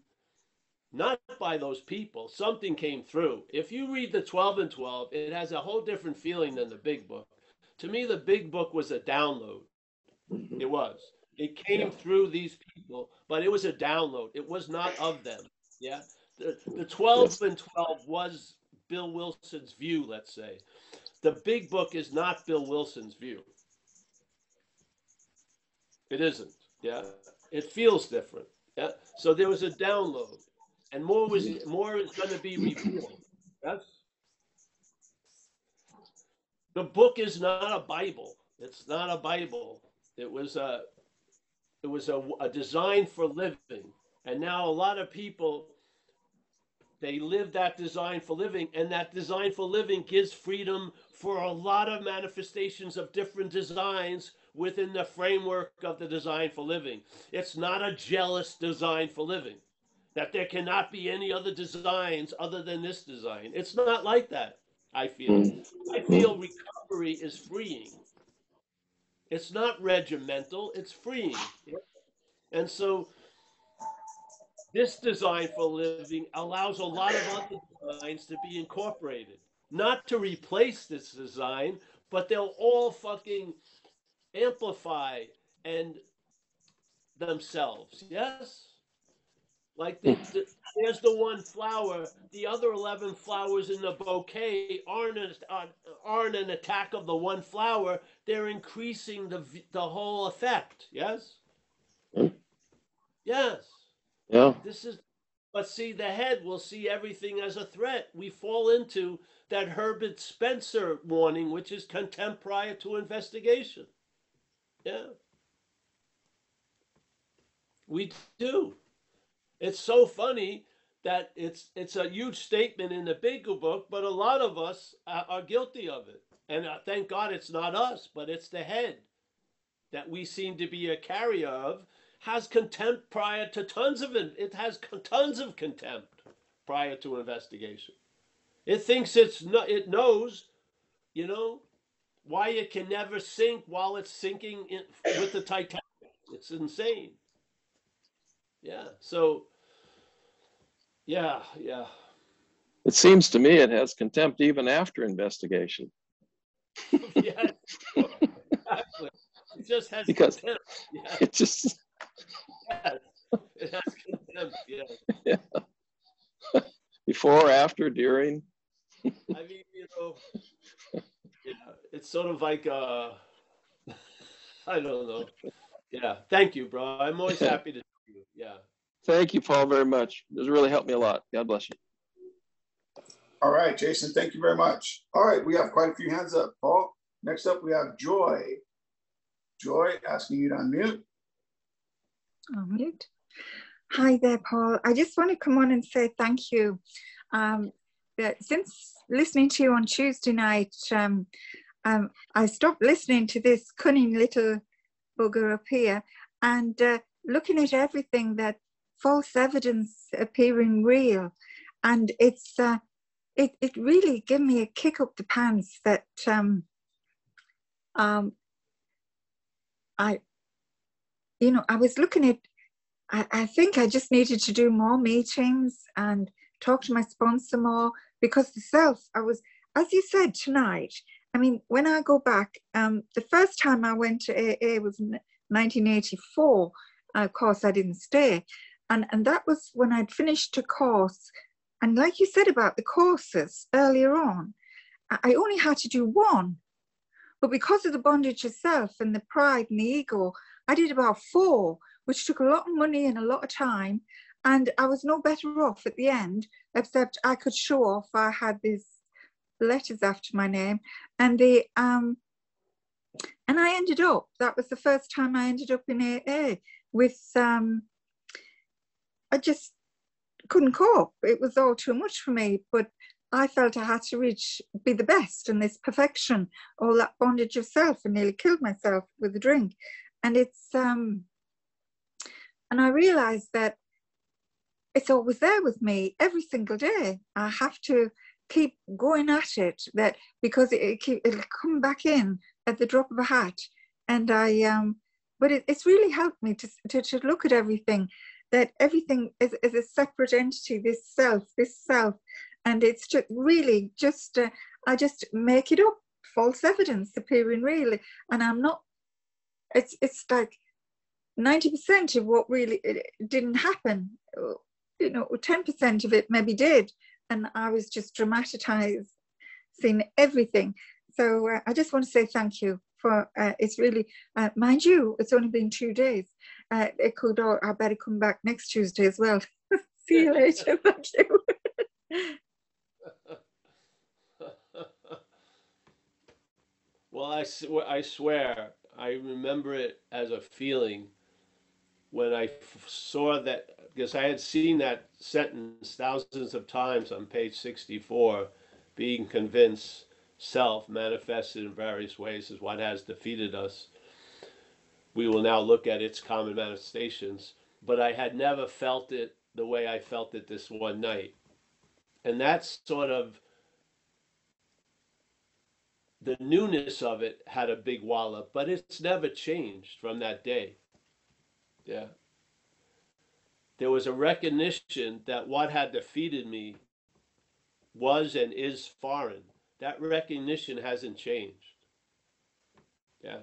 not by those people. Something came through. If you read the 12 and 12, it has a whole different feeling than the big book. To me, the big book was a download. Hmm. It was. It Yeah. came through these people, but it was a download. It was not of them. Yeah. The Yes. 12 and 12 was Bill Wilson's view, let's say. The big book is not Bill Wilson's view. It isn't. Yeah. It feels different. Yeah. So there was a download, and more is going to be revealed. That's the book is not a Bible. It's not a Bible. It was a a design for living, and now a lot of people they live that design for living, and that design for living gives freedom for a lot of manifestations of different designs within the framework of the design for living. It's not a jealous design for living, that there cannot be any other designs other than this design. It's not like that, I feel. Mm. I Mm. feel recovery is freeing. It's not regimental, it's freeing. And so this design for living allows a lot of other designs to be incorporated. Not to replace this design, but they'll all fucking amplify and themselves. Yes? Like there's the one flower, the other 11 flowers in the bouquet aren't an attack of the one flower. They're increasing the whole effect. Yes? Mm. Yes. Yeah. This is But see, the head will see everything as a threat. We fall into that Herbert Spencer warning, which is contempt prior to investigation. Yeah, we do. It's so funny that it's a huge statement in the bigger book, but a lot of us are guilty of it. And thank God it's not us, but it's the head that we seem to be a carrier of, has contempt prior to tons of it. It has tons of contempt prior to investigation. It thinks it knows, you know, why it can never sink while it's sinking with the Titanic. It's insane. Yeah. So yeah, yeah. It seems to me it has contempt even after investigation. Yeah, exactly. It just has Because contempt. Yeah, it just, yes. It has contempt. Yes. yeah. Before, after, during. I mean, yeah, it's sort of like I don't know. Yeah. Thank you, bro. I'm always happy to see you. Yeah. Thank you, Paul, very much. This really helped me a lot. God bless you. All right, Jason, thank you very much. All right, we have quite a few hands up. Paul, next up we have Joy. Joy, asking you to unmute. Unmute. Hi there, Paul. I just want to come on and say thank you. Since listening to you on Tuesday night, I stopped listening to this cunning little bugger up here and looking at everything that false evidence appearing real. And it really gave me a kick up the pants that I was looking at, I think I just needed to do more meetings and talk to my sponsor more, because the self, as you said tonight, I mean, when I go back, the first time I went to AA was 1984. Of course, I didn't stay. And that was when I'd finished a course. And like you said about the courses earlier on, I only had to do one. But because of the bondage of self and the pride and the ego, I did about 4, which took a lot of money and a lot of time. And I was no better off at the end, except I could show off I had these letters after my name. And and I ended up, that was the first time I ended up in AA with, I just couldn't cope. It was all too much for me, but I felt I had to be the best, and this perfection, all that bondage of self, and nearly killed myself with a drink. And and I realized that it's always there with me every single day. I have to keep going at it, that because it'll come back in at the drop of a hat. And but it's really helped me to look at everything, that everything is a separate entity, this self, and it's just really just, I just make it up, false evidence appearing real. And I'm not, it's like 90% of what really it didn't happen, 10% of it maybe did. And I was just dramatizing everything. So I just want to say thank you for, it's really, mind you, it's only been 2 days. I better come back next Tuesday as well. See you later. Thank you. Well, I swear, I remember it as a feeling when I saw that, because I had seen that sentence thousands of times on page 64, being convinced self manifested in various ways is what has defeated us. We will now look at its common manifestations, but I had never felt it the way I felt it this one night. And that's sort of, the newness of it had a big wallop, but it's never changed from that day. Yeah. There was a recognition that what had defeated me was and is foreign. That recognition hasn't changed. Yeah.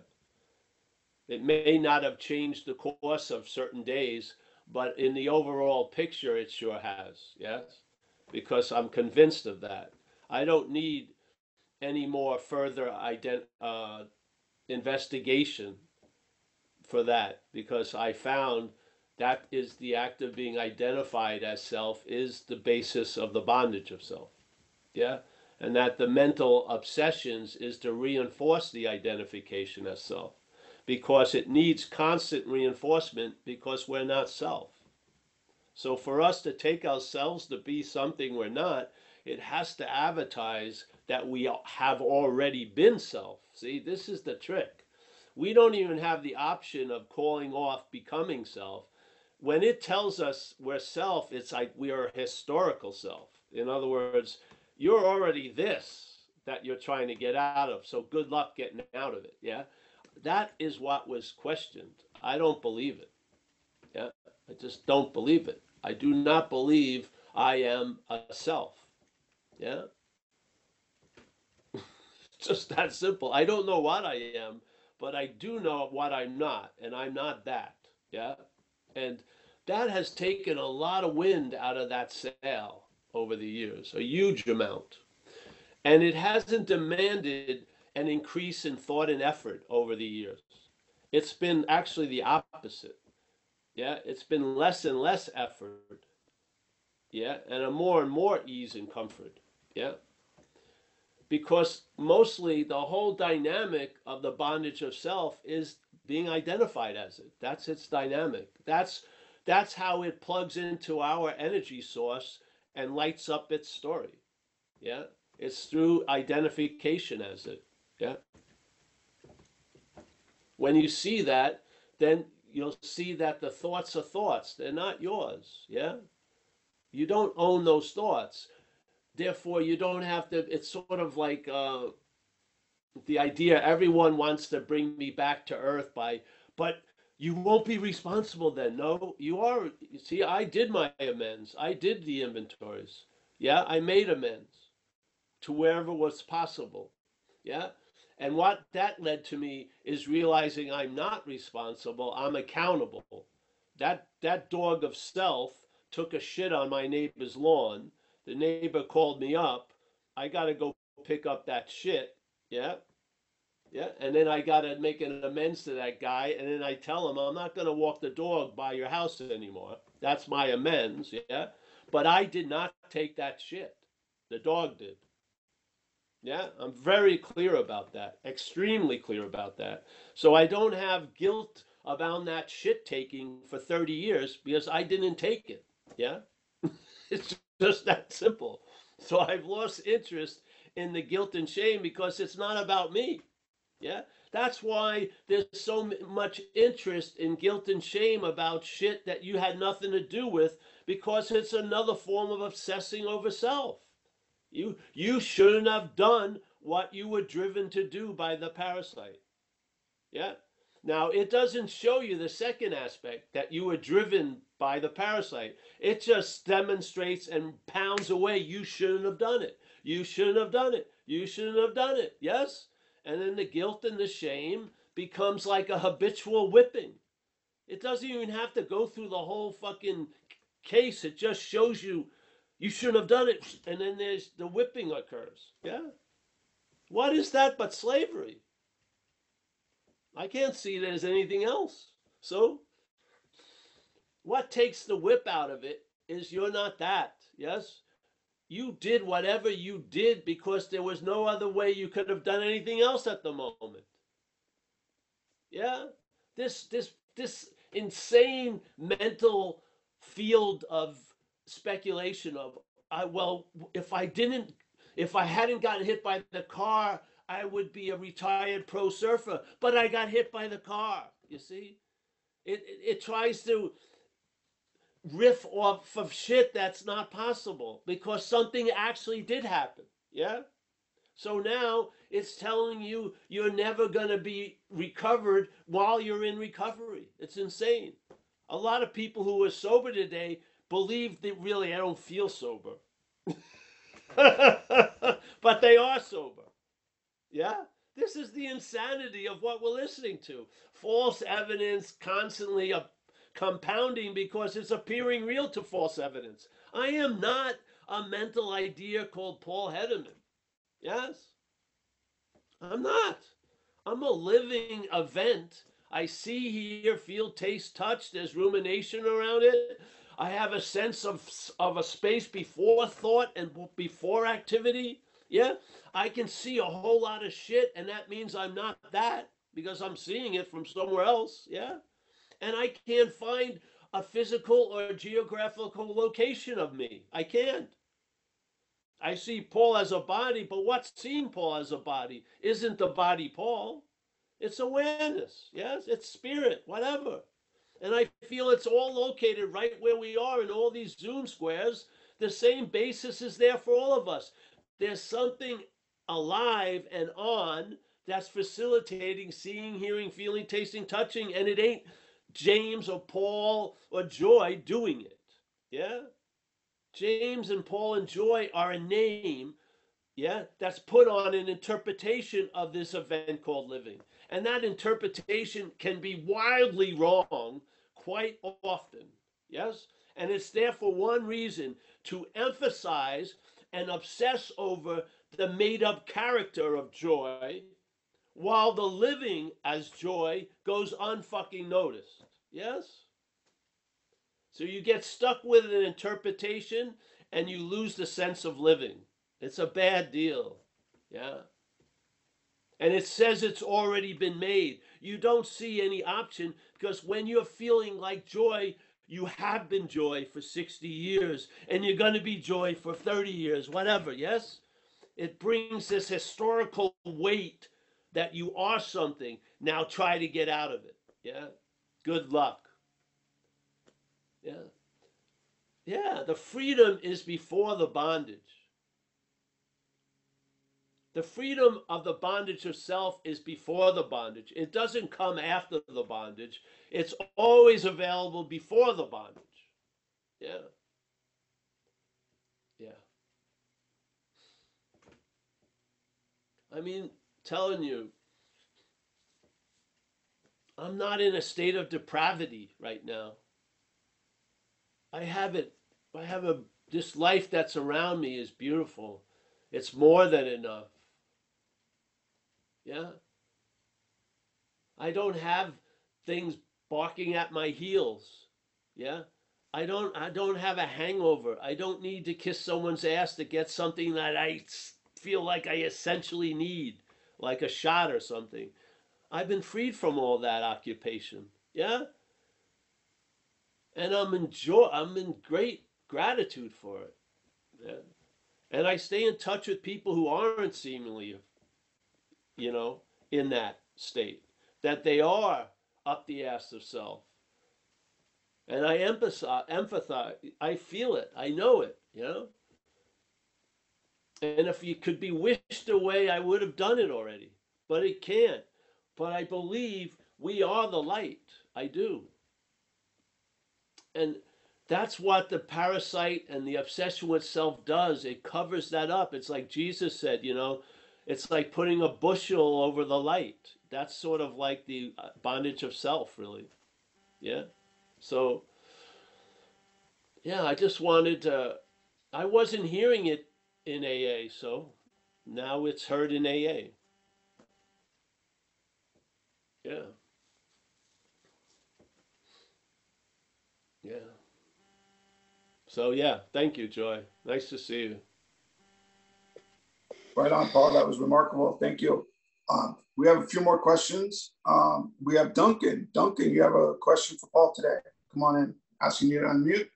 It may not have changed the course of certain days, but in the overall picture, it sure has. Yes. Because I'm convinced of that. I don't need any more further investigation for that, because I found That is the act of being identified as self is the basis of the bondage of self. Yeah? And that the mental obsessions is to reinforce the identification as self because it needs constant reinforcement because we're not self. So for us to take ourselves to be something we're not, it has to advertise that we have already been self. See, this is the trick. We don't even have the option of calling off becoming self. When it tells us we're self, it's like we are a historical self. In other words, you're already this that you're trying to get out of. So good luck getting out of it. Yeah. That is what was questioned. I don't believe it. Yeah. I just don't believe it. I do not believe I am a self. Yeah. Just that simple. I don't know what I am, but I do know what I'm not, and I'm not that. Yeah. And that has taken a lot of wind out of that sail over the years, a huge amount. And it hasn't demanded an increase in thought and effort over the years. It's been actually the opposite. Yeah, it's been less and less effort. Yeah, and a more and more ease and comfort. Yeah, because mostly the whole dynamic of the bondage of self is being identified as it. That's its dynamic. That's how it plugs into our energy source and lights up its story. Yeah, it's through identification as it. Yeah. When you see that, then you'll see that the thoughts are thoughts. They're not yours. Yeah. You don't own those thoughts. Therefore, you don't have to. It's sort of like the idea everyone wants to bring me back to earth but you won't be responsible then. No, you are. You see, I did my amends. I did the inventories. Yeah, I made amends to wherever was possible. Yeah. And what that led to me is realizing I'm not responsible, I'm accountable. That dog of self took a shit on my neighbor's lawn. The neighbor called me up. I got to go pick up that shit. Yeah. Yeah. And then I got to make an amends to that guy. And then I tell him, I'm not going to walk the dog by your house anymore. That's my amends. Yeah. But I did not take that shit. The dog did. Yeah, I'm very clear about that, extremely clear about that. So I don't have guilt about that shit taking for 30 years because I didn't take it. Yeah, it's just that simple. So I've lost interest in the guilt and shame because it's not about me. Yeah, that's why there's so much interest in guilt and shame about shit that you had nothing to do with because it's another form of obsessing over self. You shouldn't have done what you were driven to do by the parasite. Yeah. Now it doesn't show you the second aspect that you were driven by the parasite. It just demonstrates and pounds away. You shouldn't have done it. You shouldn't have done it. You shouldn't have done it. Yes. And then the guilt and the shame becomes like a habitual whipping. It doesn't even have to go through the whole fucking case. It just shows you you shouldn't have done it. And then there's the whipping occurs. Yeah. What is that but slavery? I can't see there's anything else. So, what takes the whip out of it is you're not that. Yes? You did whatever you did because there was no other way you could have done anything else at the moment. Yeah? This insane mental field of speculation of well, if I hadn't gotten hit by the car, I would be a retired pro surfer, but I got hit by the car. You see, it tries to riff off of shit that's not possible because something actually did happen. Yeah. So now it's telling you you're never going to be recovered while you're in recovery. It's insane. A lot of people who are sober today believe that really I don't feel sober. But they are sober. Yeah? This is the insanity of what we're listening to. False evidence constantly compounding because it's appearing real to false evidence. I am not a mental idea called Paul Hedderman. Yes? I'm not. I'm a living event. I see, hear, feel, taste, touch. There's rumination around it. I have a sense of a space before thought and before activity. Yeah, I can see a whole lot of shit, and that means I'm not that because I'm seeing it from somewhere else. Yeah, and I can't find a physical or geographical location of me. I can't. I see Paul as a body, but what's seeing Paul as a body isn't the body Paul. It's awareness. Yes, it's spirit, whatever. And I feel it's all located right where we are in all these Zoom squares. The same basis is there for all of us. There's something alive and on that's facilitating seeing, hearing, feeling, tasting, touching, and it ain't James or Paul or Joy doing it. Yeah? James and Paul and Joy are a name, yeah, that's put on an interpretation of this event called living. And that interpretation can be wildly wrong quite often. Yes? And it's there for one reason, to emphasize and obsess over the made up character of joy, while the living as joy goes unfucking noticed. Yes? So you get stuck with an interpretation and you lose the sense of living. It's a bad deal. Yeah. And it says it's already been made. You don't see any option because when you're feeling like joy, you have been joy for 60 years and you're going to be joy for 30 years, whatever. Yes? It brings this historical weight that you are something. Now try to get out of it. Yeah. Good luck. Yeah. Yeah. The freedom is before the bondage. The freedom of the bondage of self is before the bondage. It doesn't come after the bondage. It's always available before the bondage. Yeah. Yeah. I mean, telling you, I'm not in a state of depravity right now. I have it. I have this life that's around me is beautiful. It's more than enough. Yeah. I don't have things barking at my heels. Yeah. I don't have a hangover. I don't need to kiss someone's ass to get something that I feel like I essentially need, like a shot or something. I've been freed from all that occupation. Yeah? And I'm in great gratitude for it. Yeah. And I stay in touch with people who aren't seemingly, you know, in that state, that they are up the ass of self. And I empathize, I feel it, I know it, you know. And if it could be wished away, I would have done it already. But it can't. But I believe we are the light. I do. And that's what the parasite and the obsession with self does. It covers that up. It's like Jesus said, you know, it's like putting a bushel over the light. That's sort of like the bondage of self, really. Yeah. So, yeah, I just wanted to, I wasn't hearing it in AA, so now it's heard in AA. Yeah. Yeah. So, yeah, thank you, Joy. Nice to see you. Right on, Paul. That was remarkable. Thank you. We have a few more questions. We have Duncan. Duncan, you have a question for Paul today. Come on in. Asking you to unmute.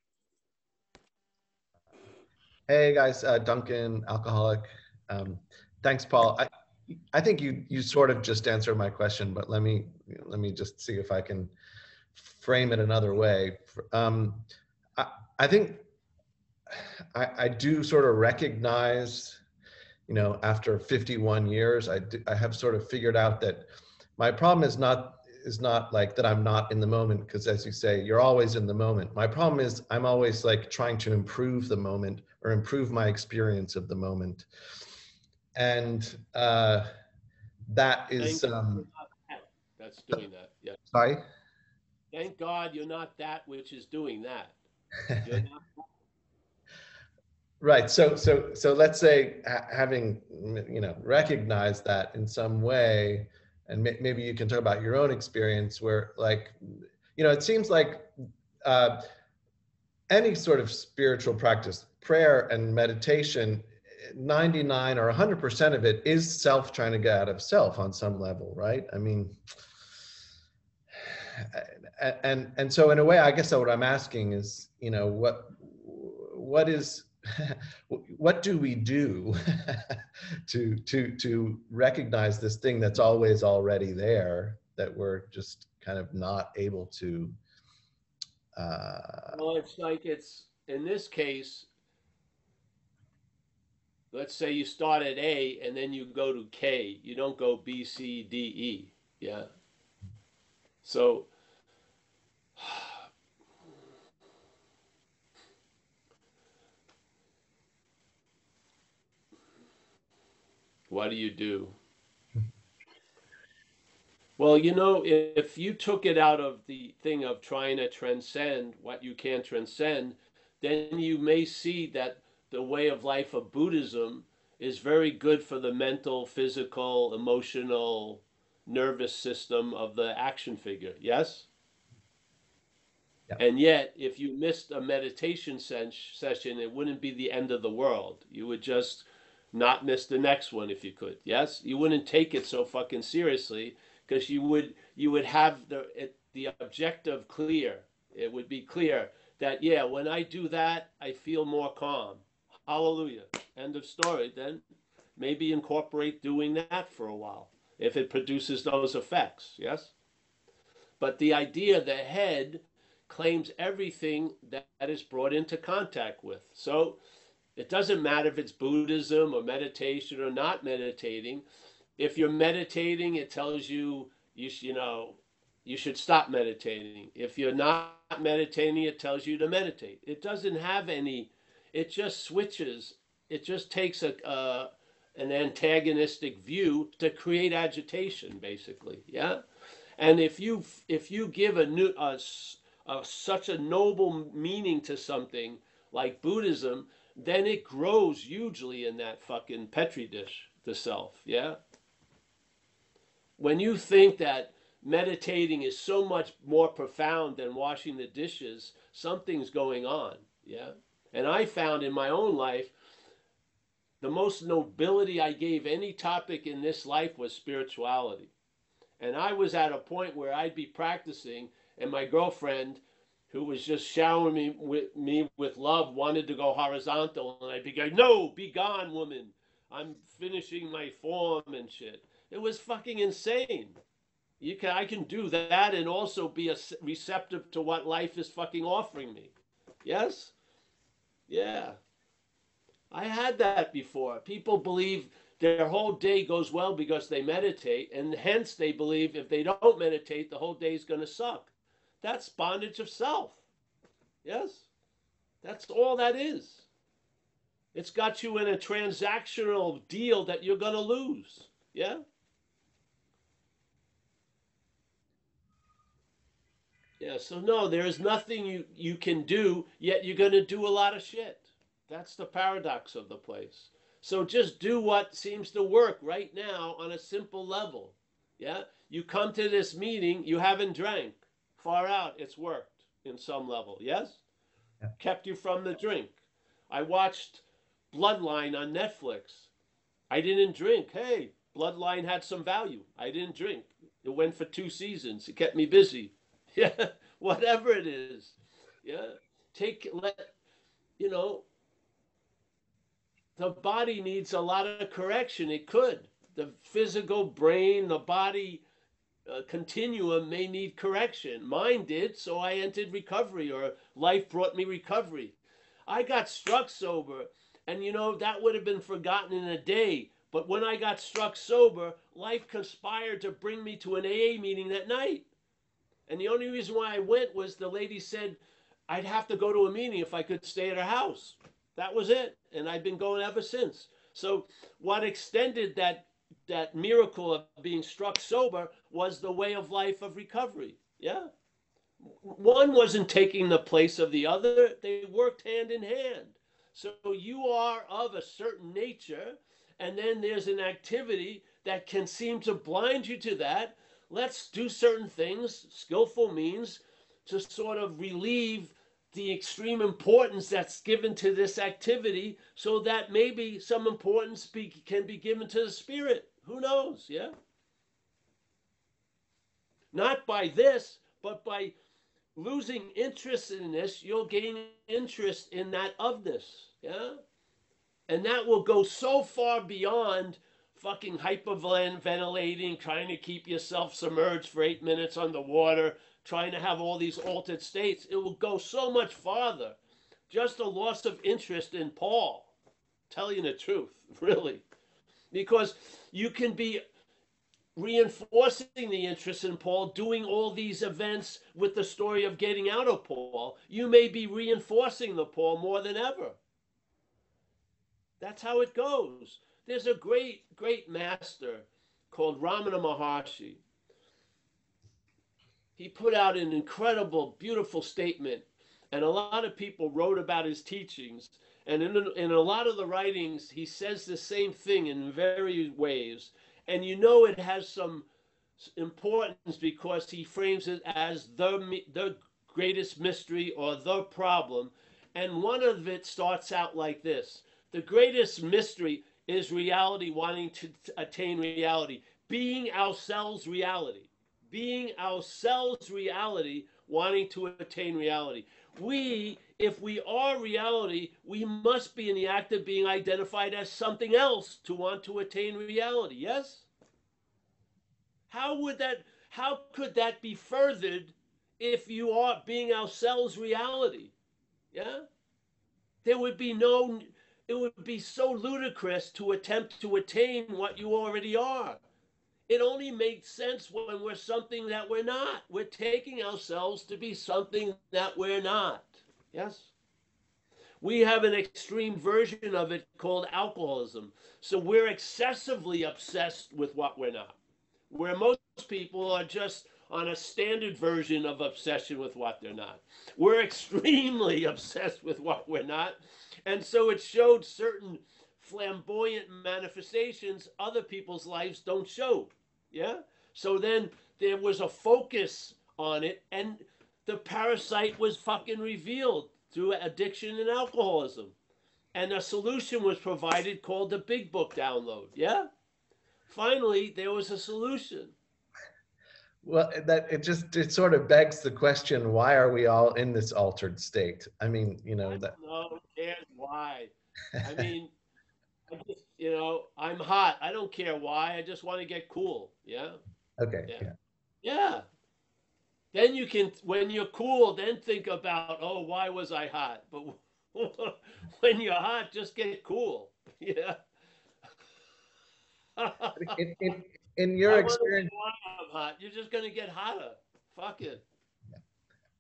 Hey guys, Duncan, alcoholic. Thanks, Paul. I think you sort of just answered my question, but let me just see if I can frame it another way. I think I do sort of recognize, you know, after 51 years, I have sort of figured out that my problem is not like that I'm not in the moment, because as you say, you're always in the moment. My problem is I'm always like trying to improve the moment or improve my experience of the moment. And that is that's doing that. Yeah. sorry? Thank God you're not that which is doing that. You're not. Right. So let's say having, you know, recognized that in some way, and maybe you can talk about your own experience where, like, it seems like uh, any sort of spiritual practice, prayer and meditation, 99 or 100% of it is self trying to get out of self on some level, right? I mean, and so in a way, I guess what I'm asking is, what is what do we do to recognize this thing that's always already there, that we're just kind of not able to Well, it's like, it's in this case, let's say you start at A and then you go to K. You don't go B, C, D, E. Yeah. So what do you do? Well, if you took it out of the thing of trying to transcend what you can't transcend, then you may see that the way of life of Buddhism is very good for the mental, physical, emotional, nervous system of the action figure. Yes? Yeah. And yet, if you missed a meditation session, it wouldn't be the end of the world. You would just not miss the next one if you could. Yes? You wouldn't take it so fucking seriously, because you would have the objective clear. It would be clear that, yeah, when I do that, I feel more calm. Hallelujah. End of story. Then maybe incorporate doing that for a while if it produces those effects. Yes? But the idea, the head claims everything that is brought into contact with. So it doesn't matter if it's Buddhism or meditation or not meditating. If you're meditating, it tells you you should stop meditating. If you're not meditating, it tells you to meditate. It doesn't have any. It just switches. It just takes an antagonistic view to create agitation, basically. Yeah. And if you give such a noble meaning to something like Buddhism, then it grows hugely in that fucking petri dish, the self. Yeah. When you think that meditating is so much more profound than washing the dishes, something's going on. Yeah. And I found in my own life, the most nobility I gave any topic in this life was spirituality. And I was at a point where I'd be practicing, and my girlfriend, who was just showering me with love, wanted to go horizontal, and I'd be going, "No, be gone, woman. I'm finishing my form and shit." It was fucking insane. I can do that and also be receptive to what life is fucking offering me. Yes? Yeah. I had that before. People believe their whole day goes well because they meditate, and hence they believe if they don't meditate, the whole day is going to suck. That's bondage of self. Yes? That's all that is. It's got you in a transactional deal that you're going to lose. Yeah? Yeah, so no, there is nothing you can do, yet you're going to do a lot of shit. That's the paradox of the place. So just do what seems to work right now on a simple level. Yeah? You come to this meeting, you haven't drank. Far out, it's worked in some level. Yes? Yeah. Kept you from the drink. I watched Bloodline on Netflix. I didn't drink. Hey, Bloodline had some value. I didn't drink. It went for 2 seasons. It kept me busy. Yeah, whatever it is. Yeah. You know, the body needs a lot of correction. It could. The physical brain, the body continuum may need correction. Mine did, so I entered recovery, or life brought me recovery. I got struck sober, and that would have been forgotten in a day. But when I got struck sober, life conspired to bring me to an AA meeting that night. And the only reason why I went was the lady said I'd have to go to a meeting if I could stay at her house. That was it. And I've been going ever since. So what extended that miracle of being struck sober was the way of life of recovery. Yeah. One wasn't taking the place of the other. They worked hand in hand. So you are of a certain nature, and then there's an activity that can seem to blind you to that, let's do certain things, skillful means, to sort of relieve the extreme importance that's given to this activity so that maybe some importance can be given to the spirit. Who knows? Yeah. Not by this, but by losing interest in this, you'll gain interest in that ofness. Yeah. And that will go so far beyond fucking hyperventilating, trying to keep yourself submerged for 8 minutes underwater, trying to have all these altered states. It will go so much farther. Just a loss of interest in Paul. Telling the truth, really. Because you can be reinforcing the interest in Paul, doing all these events with the story of getting out of Paul. You may be reinforcing the Paul more than ever. That's how it goes. There's a great master called Ramana Maharshi. He put out an incredible, beautiful statement, and a lot of people wrote about his teachings. And in a lot of the writings, he says the same thing in various ways. And you know it has some importance because he frames it as the greatest mystery or the problem. And one of it starts out like this. The greatest mystery is reality wanting to attain reality. Being ourselves reality. Being ourselves reality wanting to attain reality. If we are reality, we must be in the act of being identified as something else to want to attain reality. Yes? How could that be furthered if you are being ourselves reality? Yeah? There would be it would be so ludicrous to attempt to attain what you already are. It only makes sense when we're something that we're not. We're taking ourselves to be something that we're not. Yes? We have an extreme version of it called alcoholism. So we're excessively obsessed with what we're not. Where most people are just on a standard version of obsession with what they're not. We're extremely obsessed with what we're not. And so it showed certain flamboyant manifestations other people's lives don't show. Yeah? So then there was a focus on it, and the parasite was fucking revealed through addiction and alcoholism. And a solution was provided called the Big Book download. Yeah? Finally, there was a solution. Well, it sort of begs the question: why are we all in this altered state? I mean, I don't know. Who cares why? I mean, I'm hot. I don't care why. I just want to get cool. Yeah. Okay. Yeah. Yeah. Then you can, when you're cool, then think about, oh, why was I hot? But when you're hot, just get cool. Yeah. In your I wonder experience, why I'm hot. You're just gonna get hotter. Fuck it.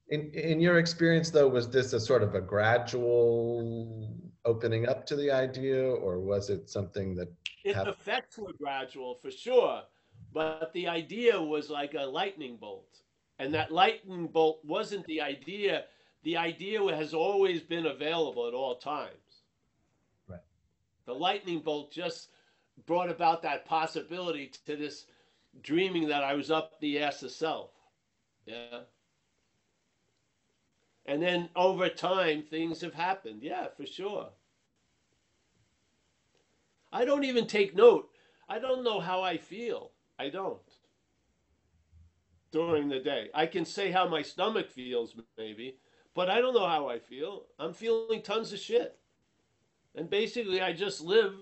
in your experience, though, was this a sort of a gradual opening up to the idea, or was it something that Its happened? effects were gradual for sure, but the idea was like a lightning bolt. And that lightning bolt wasn't the idea. The idea has always been available at all times. Right. The lightning bolt just brought about that possibility to this dreaming that I was up the ass of self. Yeah. And then over time, things have happened. Yeah, for sure. I don't even take note. I don't know how I feel. I don't. During the day. I can say how my stomach feels, maybe, but I don't know how I feel. I'm feeling tons of shit. And basically, I just live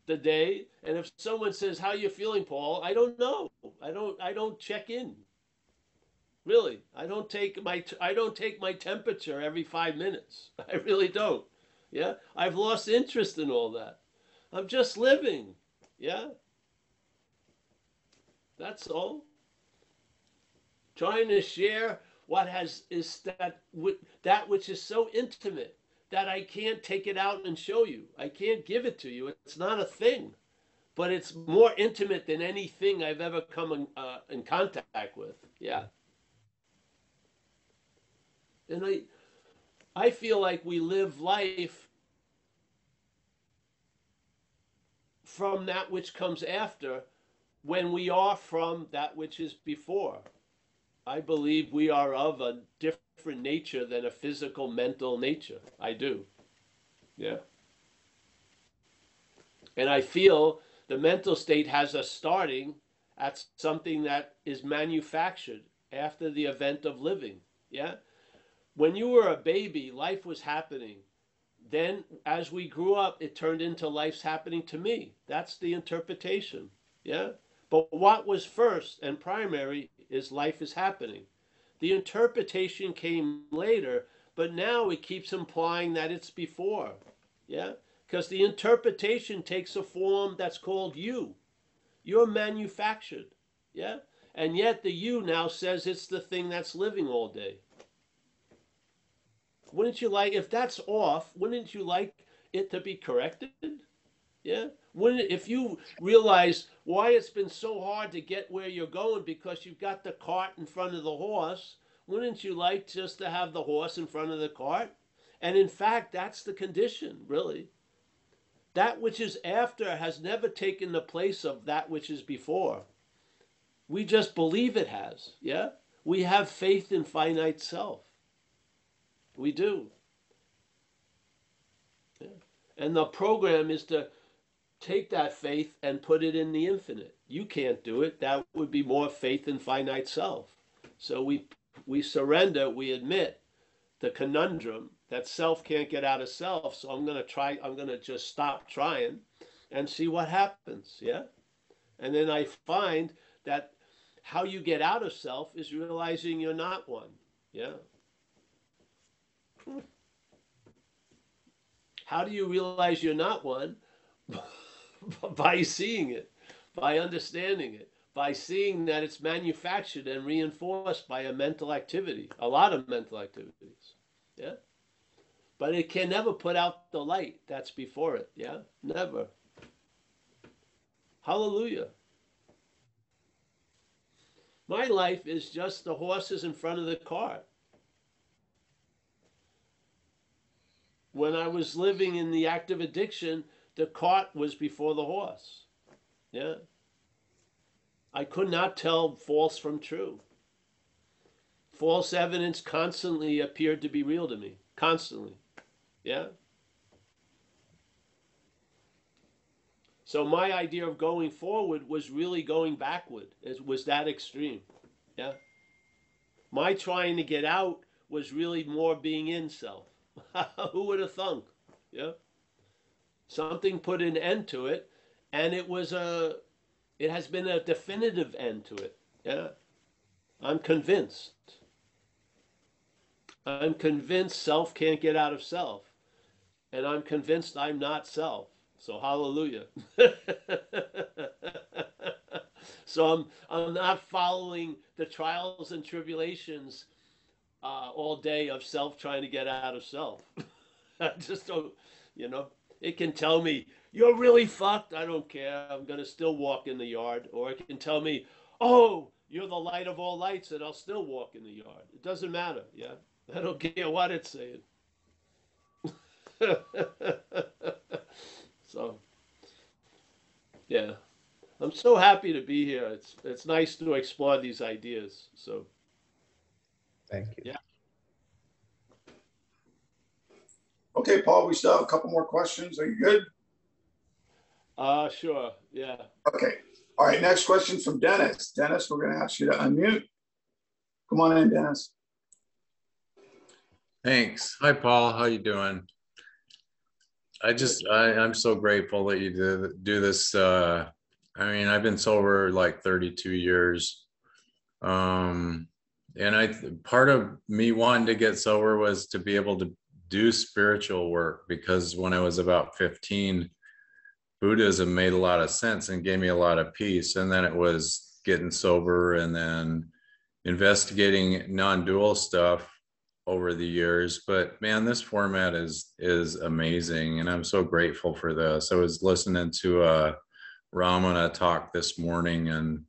the day. And if someone says, "How you feeling, Paul?" I don't know. I don't check in. Really, I don't take my temperature every 5 minutes. I really don't. Yeah, I've lost interest in all that. I'm just living. Yeah, that's all. Trying to share that which is so intimate that I can't take it out and show you. I can't give it to you. It's not a thing, but it's more intimate than anything I've ever come in contact with. Yeah. And I feel like we live life from that which comes after, when we are from that which is before. I believe we are of a different nature than a physical, mental nature. I do. Yeah. And I feel the mental state has us starting at something that is manufactured after the event of living. Yeah. When you were a baby, life was happening. Then, as we grew up, it turned into life's happening to me. That's the interpretation. Yeah. But what was first and primary is life is happening. The interpretation came later, but now it keeps implying that it's before. Yeah. Because the interpretation takes a form that's called you. You're manufactured. Yeah. And yet the you now says it's the thing that's living all day. Wouldn't you like, if that's off, wouldn't you like it to be corrected? Yeah. Wouldn't, if you realize why it's been so hard to get where you're going because you've got the cart in front of the horse, wouldn't you like just to have the horse in front of the cart? And in fact, that's the condition, really. That which is after has never taken the place of that which is before. We just believe it has. Yeah. We have faith in finite self. We do. Yeah. And the program is to take that faith and put it in the infinite. You can't do it. That would be more faith in finite self. So we surrender, we admit the conundrum that self can't get out of self. So I'm going to just stop trying and see what happens. Yeah. And then I find that how you get out of self is realizing you're not one. Yeah. How do you realize you're not one? By seeing it, by understanding it, by seeing that it's manufactured and reinforced by a mental activity, a lot of mental activities. Yeah. But it can never put out the light that's before it. Yeah. Never. Hallelujah. My life is just the horses in front of the cart. When I was living in the active addiction, the cart was before the horse. Yeah. I could not tell false from true. False evidence constantly appeared to be real to me. Constantly. Yeah. So my idea of going forward was really going backward. It was that extreme. Yeah. My trying to get out was really more being in self. Who would have thunk? Yeah. Something put an end to it, and it has been a definitive end to it. Yeah. I'm convinced. I'm convinced self can't get out of self. And I'm convinced I'm not self. So hallelujah. So I'm not following the trials and tribulations all day of self trying to get out of self. I just don't, it can tell me, you're really fucked. I don't care. I'm going to still walk in the yard. Or it can tell me, oh, you're the light of all lights, and I'll still walk in the yard. It doesn't matter. Yeah. I don't care what it's saying. So, yeah. I'm so happy to be here. It's nice to explore these ideas. So, Thank you. Yeah. Okay, Paul, we still have a couple more questions. Are you good? Sure. Yeah. Okay. All right. Next question from Dennis. Dennis, we're going to ask you to unmute. Come on in, Dennis. Thanks. Hi, Paul. How you doing? I'm so grateful that you do this. I mean, I've been sober like 32 years. And part of me wanting to get sober was to be able to do spiritual work, because when I was about 15, Buddhism made a lot of sense and gave me a lot of peace. And then it was getting sober and then investigating non-dual stuff over the years. But man, this format is amazing, and I'm so grateful for this. I was listening to Ramana talk this morning, and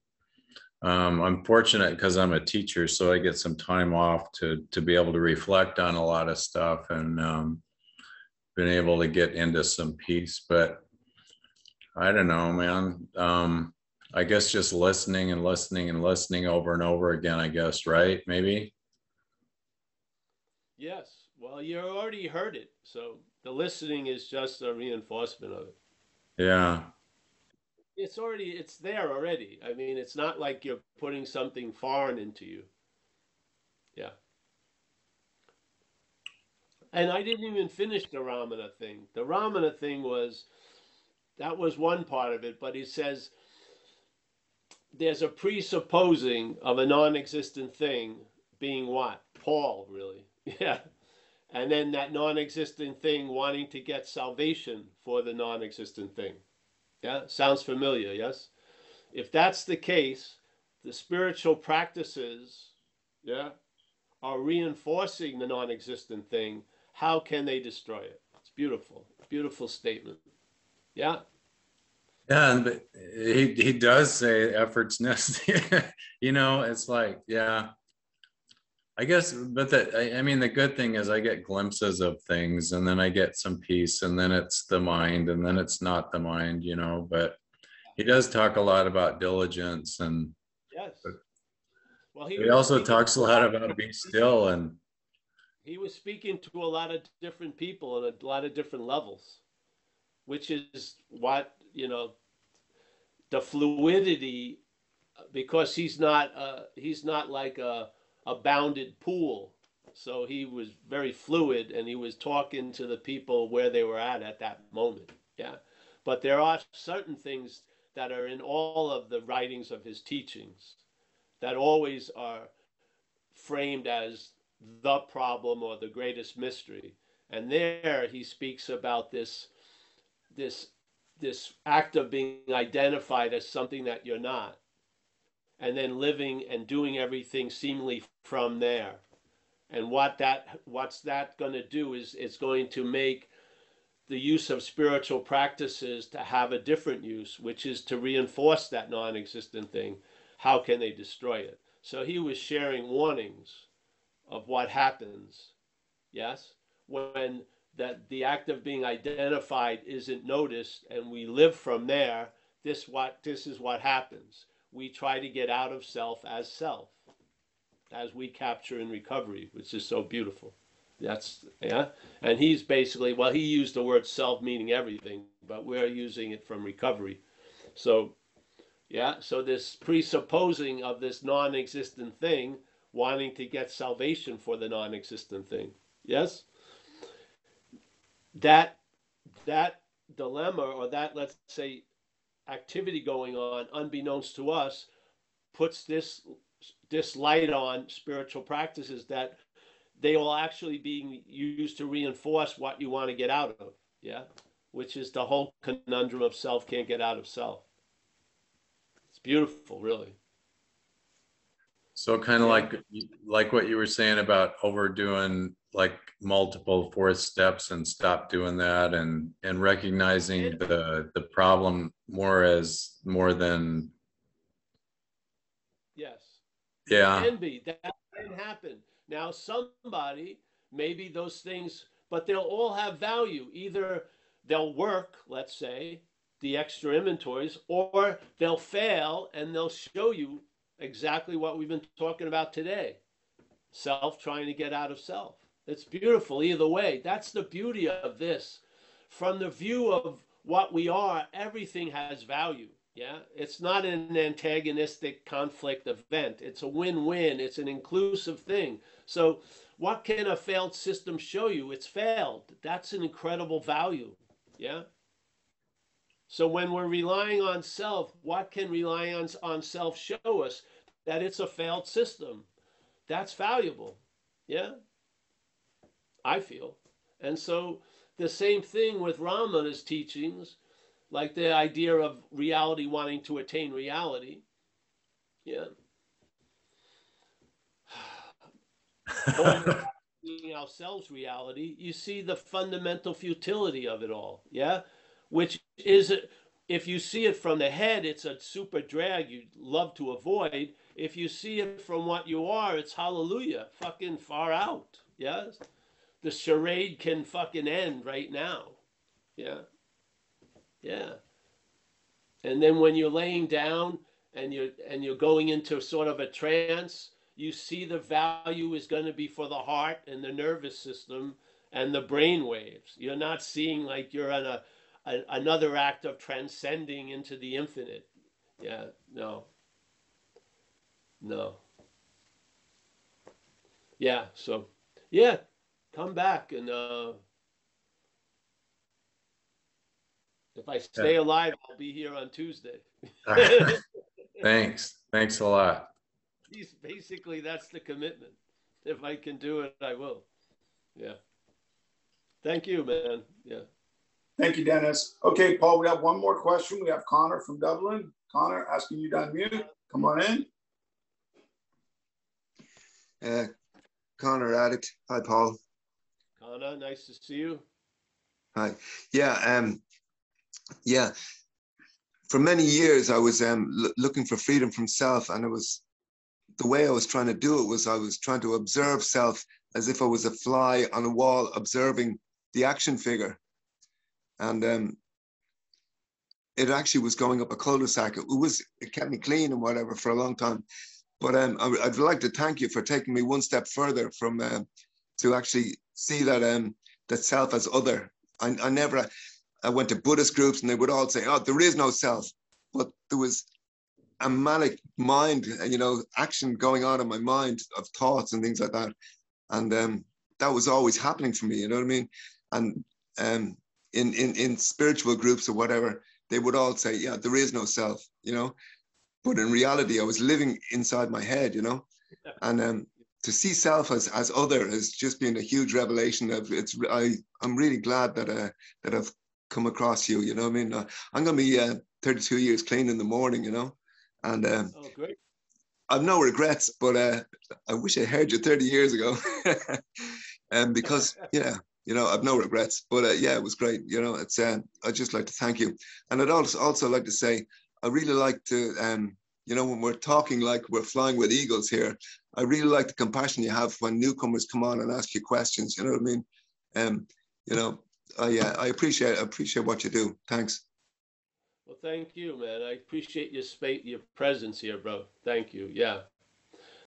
I'm fortunate because I'm a teacher, so I get some time off to be able to reflect on a lot of stuff, and been able to get into some peace. But I don't know, man. I guess just listening and listening and listening over and over again, I guess, right? Maybe. Yes. Well, you already heard it. So the listening is just a reinforcement of it. Yeah. It's there already. I mean, it's not like you're putting something foreign into you. Yeah. And I didn't even finish the Ramana thing. The Ramana thing that was one part of it, but he says there's a presupposing of a non-existent thing being what? Paul, really. Yeah. And then that non-existent thing wanting to get salvation for the non-existent thing. Yeah, sounds familiar, yes? If that's the case, the spiritual practices, yeah, are reinforcing the non-existent thing. How can they destroy it? It's beautiful. Beautiful statement. Yeah. Yeah, but he does say efforts necessary. You know, it's like, yeah, I guess, but I mean, the good thing is I get glimpses of things and then I get some peace and then it's the mind and then it's not the mind, you know, but he does talk a lot about diligence and Yes. Well, he also talks a lot about be still, and he was speaking to a lot of different people at a lot of different levels, which is what, the fluidity, because he's not like a bounded pool. So he was very fluid and he was talking to the people where they were at that moment. Yeah. But there are certain things that are in all of the writings of his teachings that always are framed as the problem or the greatest mystery. And there he speaks about this this act of being identified as something that you're not, and then living and doing everything seemingly from there. And what's that going to do is it's going to make the use of spiritual practices to have a different use, which is to reinforce that non-existent thing. How can they destroy it? So he was sharing warnings of what happens, yes, when the act of being identified isn't noticed and we live from there. This is what happens. We try to get out of self, as we capture in recovery, which is so beautiful. That's, yeah. And he's basically, well, he used the word self meaning everything, but we're using it from recovery. So, yeah, so this presupposing of this non-existent thing, wanting to get salvation for the non-existent thing. Yes? That dilemma, or that, let's say, activity going on unbeknownst to us, puts this light on spiritual practices that they will actually be used to reinforce what you want to get out of. Yeah. Which is the whole conundrum of self can't get out of self. It's beautiful, really. so kind of like what you were saying about overdoing like multiple fourth steps and stop doing that, and recognizing the problem more than. Yes. Yeah. It can be. That can happen. Now, somebody, maybe those things, but they'll all have value. Either they'll work, let's say, the extra inventories, or they'll fail and they'll show you exactly what we've been talking about today. Self trying to get out of self. It's beautiful either way. That's the beauty of this. From the view of what we are, everything has value. Yeah, it's not an antagonistic conflict event. It's a win-win. It's an inclusive thing. So, what can a failed system show you? It's failed. That's an incredible value. Yeah. So when we're relying on self, what can relying on self show us? That it's a failed system. That's valuable. Yeah. I feel. And so the same thing with Ramana's teachings, like the idea of reality wanting to attain reality. Yeah. Or being ourselves reality, you see the fundamental futility of it all. Yeah. Which is, if you see it from the head, it's a super drag you'd love to avoid. If you see it from what you are, it's hallelujah, fucking far out. Yes. The charade can fucking end right now. Yeah. Yeah. And then when you're laying down and you're going into sort of a trance, you see the value is going to be for the heart and the nervous system and the brain waves. You're not seeing like you're on another act of transcending into the infinite. Yeah, no. No. Yeah, so yeah, come back and if I stay alive, I'll be here on Tuesday. Thanks a lot. Basically, that's the commitment. If I can do it, I will. Yeah. Thank you, man. Yeah. Thank you, Dennis. Okay, Paul, we have one more question. We have Connor from Dublin. Connor, asking you to unmute. Come on in. Connor Addict. Hi, Paul. Connor, nice to see you. Hi. Yeah. Yeah. For many years, I was looking for freedom from self, and it was the way I was trying to do it was I was trying to observe self as if I was a fly on a wall observing the action figure, and it actually was going up a cul-de-sac. It kept me clean and whatever for a long time. But I'd like to thank you for taking me one step further from to actually see that that self as other. I went to Buddhist groups and they would all say, "Oh, there is no self," but there was a manic mind, action going on in my mind of thoughts and things like that, and that was always happening for me. You know what I mean? And in spiritual groups or whatever, they would all say, "Yeah, there is no self," But in reality, I was living inside my head, and to see self as other has just been a huge revelation. I'm really glad that I've come across you. You know what I mean? I'm gonna be 32 years clean in the morning, and oh, great. I've no regrets. But I wish I heard you 30 years ago, and because I've no regrets. But yeah, it was great. It's I'd just like to thank you, and I'd also like to say I really like to when we're talking like we're flying with eagles here, I really like the compassion you have when newcomers come on and ask you questions. You know what I mean? I appreciate what you do. Thanks. Well, thank you, man. I appreciate your presence here, bro. Thank you. Yeah.